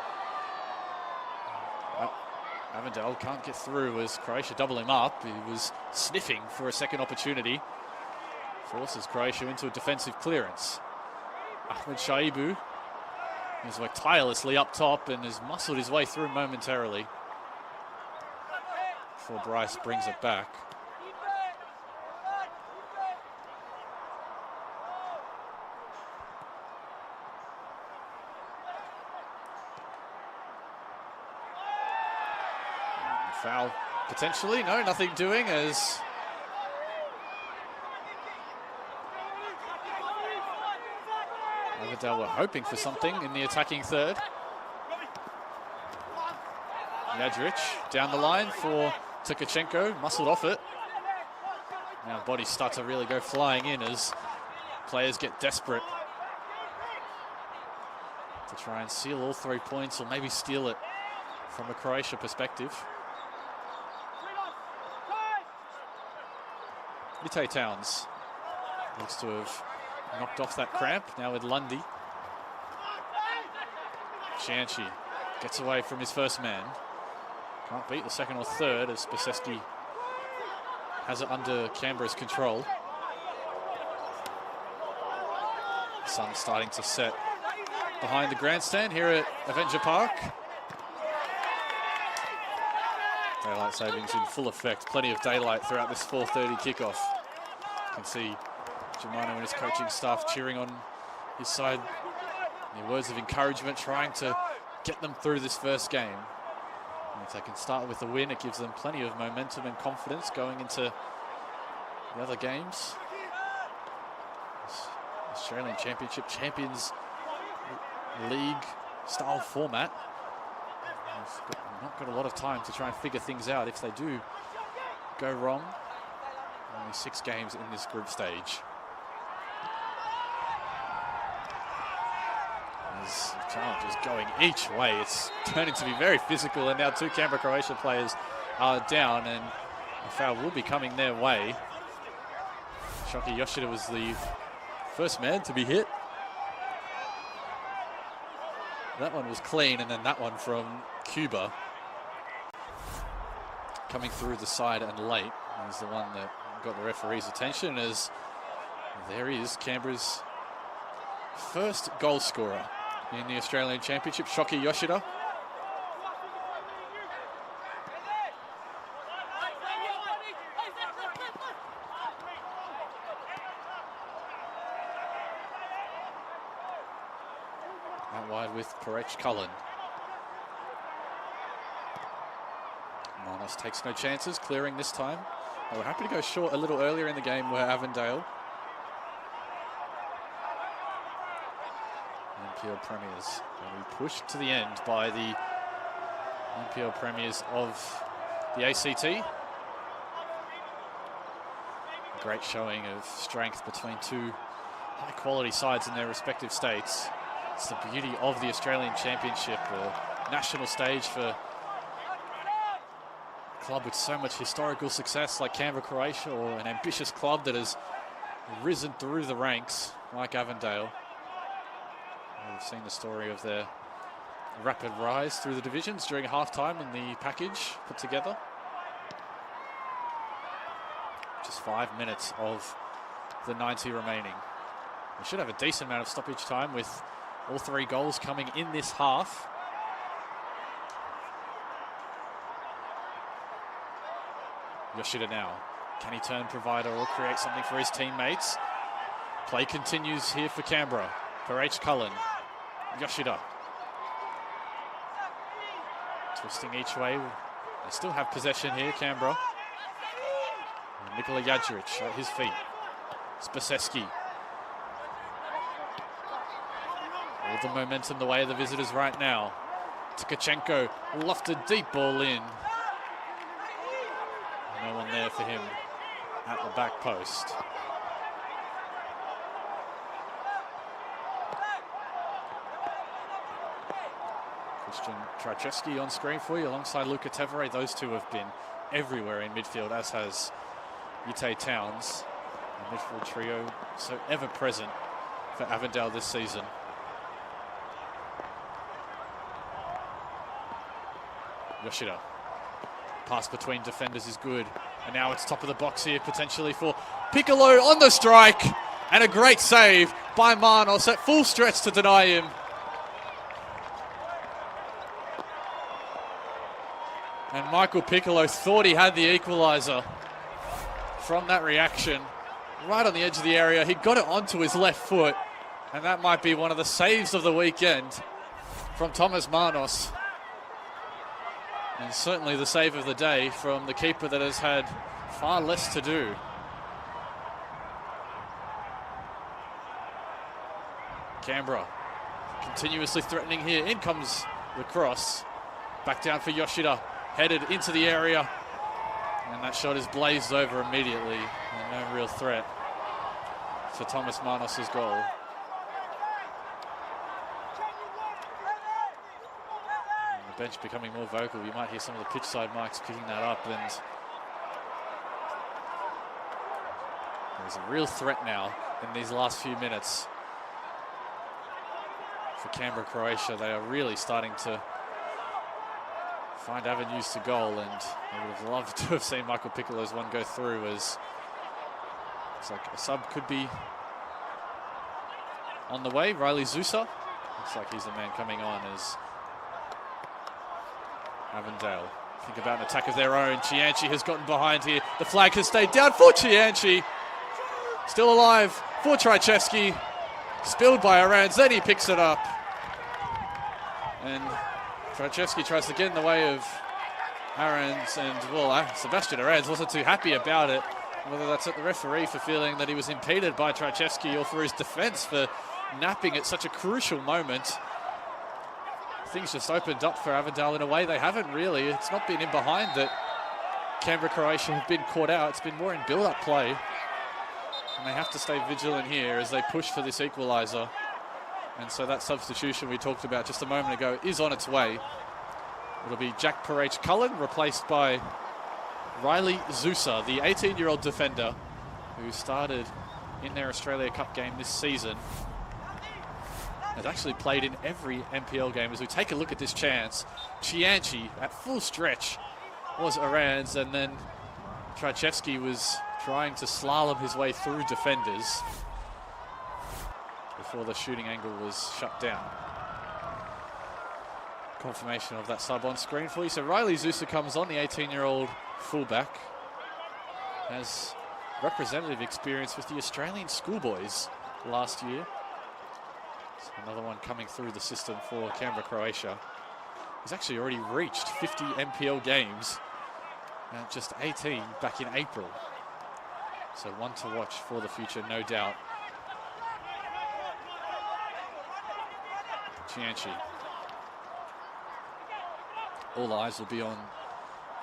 S3: Avondale can't get through as Croatia double him up. He was sniffing for a second opportunity. Forces Croatia into a defensive clearance. Ahmed Shaibu has worked tirelessly up top and has muscled his way through momentarily before Bryce brings it back. Foul potentially. No, nothing doing as Avondale were hoping for something in the attacking third. Jadric down the line for Tkachenko, muscled off it. Now bodies start to really go flying in as players get desperate. to try and seal all 3 points or maybe steal it from a Croatia perspective. Ute Towns looks to have knocked off that cramp, now with Lundy. Shanchi gets away from his first man. Can't beat the second or third as Spaseski has it under Canberra's control. Sun starting to set behind the grandstand here at Avenger Park. Daylight savings in full effect. Plenty of daylight throughout this 4:30 kickoff. You can see Germano and his coaching staff cheering on his side. Their words of encouragement, trying to get them through this first game. And if they can start with a win, it gives them plenty of momentum and confidence going into the other games. This Australian Championship Champions League style format. Not got a lot of time to try and figure things out if they do go wrong. Only 6 games in this group stage. As the challenge is going each way, it's turning to be very physical, and now 2 Canberra Croatia players are down, and a foul will be coming their way. Shoki Yoshida was the first man to be hit. That one was clean, and then that one from Cuba coming through the side and late is the one that got the referee's attention, as there is Canberra's first goal scorer in the Australian Championship, Shoki Yoshida. Out wide with Parech Cullen. Manos takes no chances, clearing this time. They were happy to go short a little earlier in the game where Avondale. NPL premiers will be pushed to the end by the NPL premiers of the ACT. A great showing of strength between 2 high-quality sides in their respective states. It's the beauty of the Australian Championship, a national stage for a club with so much historical success like Canberra Croatia, or an ambitious club that has risen through the ranks like Avondale. We've seen the story of their rapid rise through the divisions during halftime in the package put together. Just 5 minutes of the 90 remaining. We should have a decent amount of stoppage time with all 3 goals coming in this half. Yoshida now. Can he turn provider or create something for his teammates? Play continues here for Canberra. Parech Cullen. Yoshida. Twisting each way. They still have possession here, Canberra. And Nikola Jadric at his feet. Spaseski. All the momentum the way of the visitors right now. Tkachenko lofted deep ball in. No one there for him at the back post. Christian Trajewski on screen for you alongside Luka Tevere. Those two have been everywhere in midfield, as has Ute Towns. The midfield trio so ever present for Avondale this season. Yoshida. Pass between defenders is good. And now it's top of the box here potentially for Piccolo on the strike. And a great save by Manos at full stretch to deny him. And Michael Piccolo thought he had the equaliser from that reaction. Right on the edge of the area. He got it onto his left foot. And that might be one of the saves of the weekend from Thomas Manos. And certainly the save of the day from the keeper that has had far less to do. Canberra continuously threatening here. In comes the cross. Back down for Yoshida. Headed into the area. And that shot is blazed over immediately. And no real threat for Thomas Manos' goal. bench becoming more vocal. You might hear some of the pitch side mics picking that up, and there's a real threat now in these last few minutes for Canberra, Croatia. They are really starting to find avenues to goal, and I would have loved to have seen Michael Piccolo's one go through, as looks like a sub could be on the way. Riley Zusa, looks like he's the man coming on as Avondale think about an attack of their own. Chianchi has gotten behind here. The flag has stayed down for Chianchi. Still alive for Trajewski. Spilled by Arans, then he picks it up. And Trajewski tries to get in the way of Arans, and well, Sebastian Arans wasn't too happy about it. Whether that's at the referee for feeling that he was impeded by Trajewski or for his defence for napping at such a crucial moment. Things just opened up for Avondale in a way they haven't really. It's not been in behind that Canberra, Croatia have been caught out. It's been more in build-up play. And they have to stay vigilant here as they push for this equaliser. And so that substitution we talked about just a moment ago is on its way. It'll be Jack Perech-Cullen replaced by Riley Zusa, the 18-year-old defender who started in their Australia Cup game this season. Has actually played in every NPL game. As we take a look at this chance, Chianchi at full stretch was Arans, and then Trajewski was trying to slalom his way through defenders before the shooting angle was shut down. Confirmation of that sub on screen for you. So Riley Zusa comes on, the 18-year-old fullback. Has representative experience with the Australian schoolboys last year. So another one coming through the system for Canberra, Croatia. He's actually already reached 50 NPL games at just 18 back in April. So one to watch for the future, no doubt. Chianchi. All eyes will be on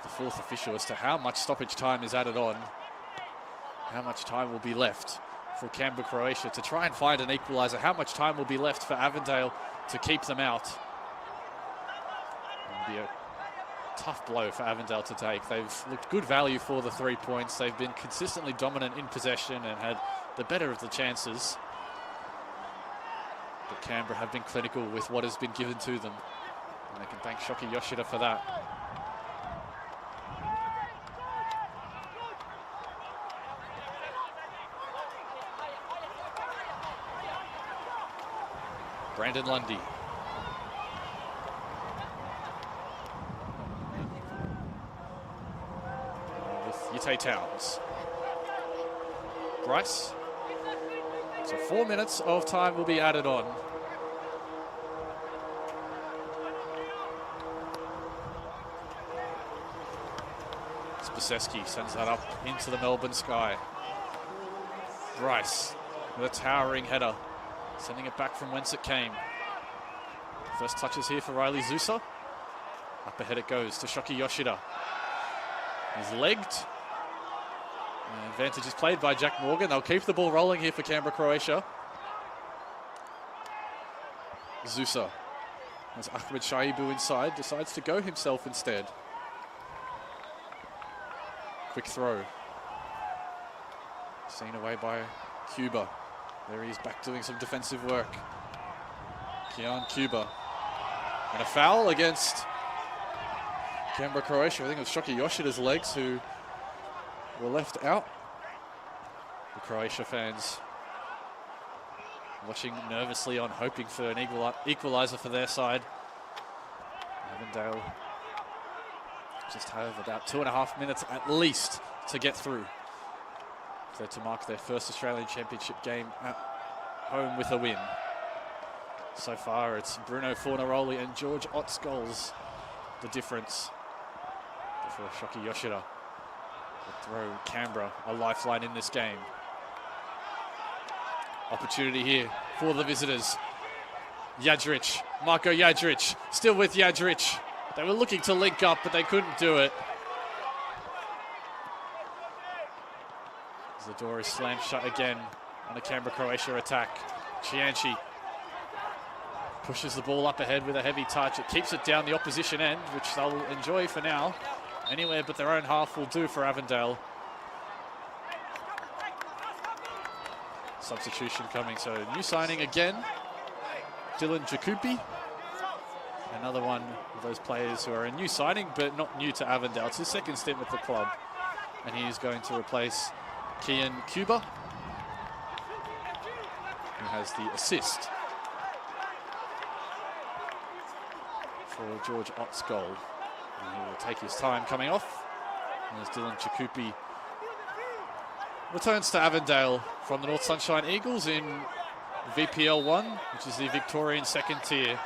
S3: the fourth official as to how much stoppage time is added on. How much time will be left for Canberra, Croatia to try and find an equaliser. How much time will be left for Avondale to keep them out. It'll be a tough blow for Avondale to take. They've looked good value for the 3 points. They've been consistently dominant in possession and had the better of the chances. But Canberra have been clinical with what has been given to them. And they can thank Shoki Yoshida for that. Brandon Lundy. With Yate Towns. Bryce. So 4 minutes of time will be added on. Spaseski sends that up into the Melbourne sky. Bryce with a towering header, sending it back from whence it came. First touches here for Riley Zusa. Up ahead it goes to Shoki Yoshida. He's legged. And advantage is played by Jack Morgan. They'll keep the ball rolling here for Canberra, Croatia. Zusa, as Ahmed Shaibu inside, decides to go himself instead. Quick throw. Seen away by Cuba. There he is back doing some defensive work. Keon Cuba. And a foul against Canberra, Croatia. I think it was Shoki Yoshida's legs who were left out. The Croatia fans watching nervously on, hoping for an equaliser for their side. Avondale just have about 2.5 minutes at least to get through. So to mark their first Australian Championship game at home with a win. So far it's Bruno Fornaroli and George Ott's goals the difference. Before Shoki Yoshida will throw Canberra a lifeline in this game. Opportunity here for the visitors. Jadric, Marko Jadric, still with Jadric. They were looking to link up, but they couldn't do it. As the door is slammed shut again on a Canberra, Croatia attack. Chianchi Pushes the ball up ahead with a heavy touch. It keeps it down the opposition end, which they'll enjoy for now. Anywhere but their own half will do for Avondale. Substitution coming, so new signing again. Dylan Jakupi. Another one of those players who are a new signing, but not new to Avondale. It's his second stint with the club. And he is going to replace Kian Cuba, who has the assist for George Ott's goal. And he will take his time coming off. And as Dylan Jakupi returns to Avondale from the North Sunshine Eagles in VPL 1, which is the Victorian second tier.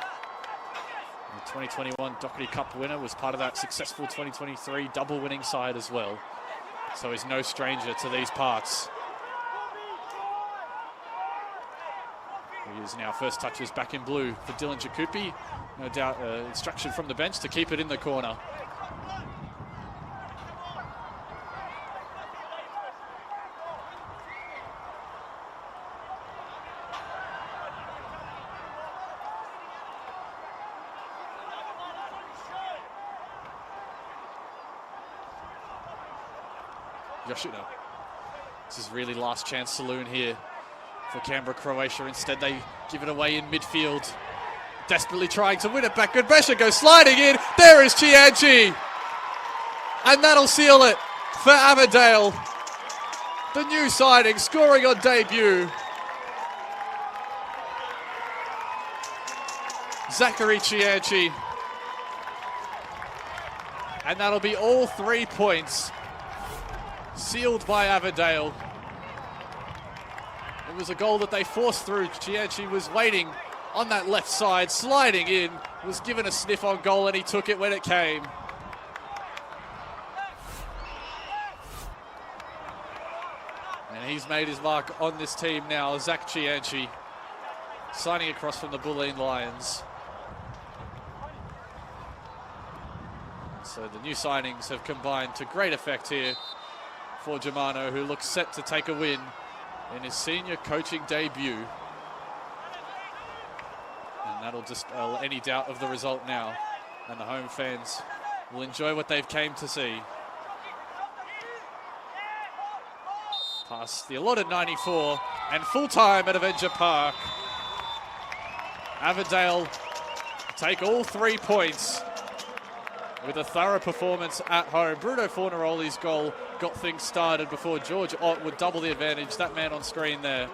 S3: The 2021 Doherty Cup winner, was part of that successful 2023 double winning side as well. So he's no stranger to these parts. He is now first touches back in blue for Dylan Jakupi. No doubt instruction from the bench to keep it in the corner. Yoshida. This is really last chance saloon here for Canberra, Croatia. Instead, they give it away in midfield. Desperately trying to win it back. Good pressure, goes sliding in. There is Chianchi. And that'll seal it for Avondale. The new signing, scoring on debut. Zachary Chianchi. And that'll be all 3 points. Sealed by Avondale. It was a goal that they forced through. Chianchi was waiting on that left side, sliding in, was given a sniff on goal, and he took it when it came. And he's made his mark on this team now, Zach Chianchi, signing across from the Bulleen Lions. So the new signings have combined to great effect here for Germano, who looks set to take a win in his senior coaching debut. And that'll dispel any doubt of the result now. And the home fans will enjoy what they've came to see. Past the allotted 94 and full time at Avenger Park. Avondale take all 3 points with a thorough performance at home. Bruno Fornaroli's goal got things started before George Ott would double the advantage. That man on screen there.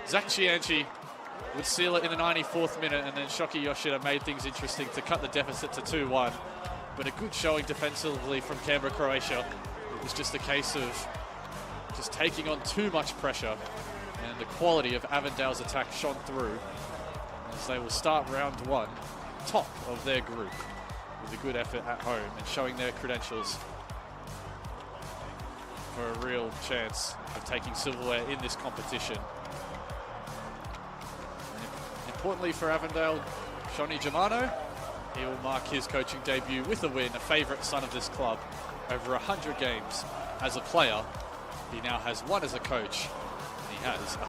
S3: Zach Chianchi would seal it in the 94th minute, and then Shoki Yoshida made things interesting to cut the deficit to 2-1. But a good showing defensively from Canberra, Croatia. It was just a case of just taking on too much pressure, and the quality of Avondale's attack shone through as they will start round 1 top of their group with a good effort at home and showing their credentials for a real chance of taking silverware in this competition. And importantly for Avondale, Shoni Germano, he will mark his coaching debut with a win, a favourite son of this club. Over 100 games as a player, he now has 1 as a coach, and he has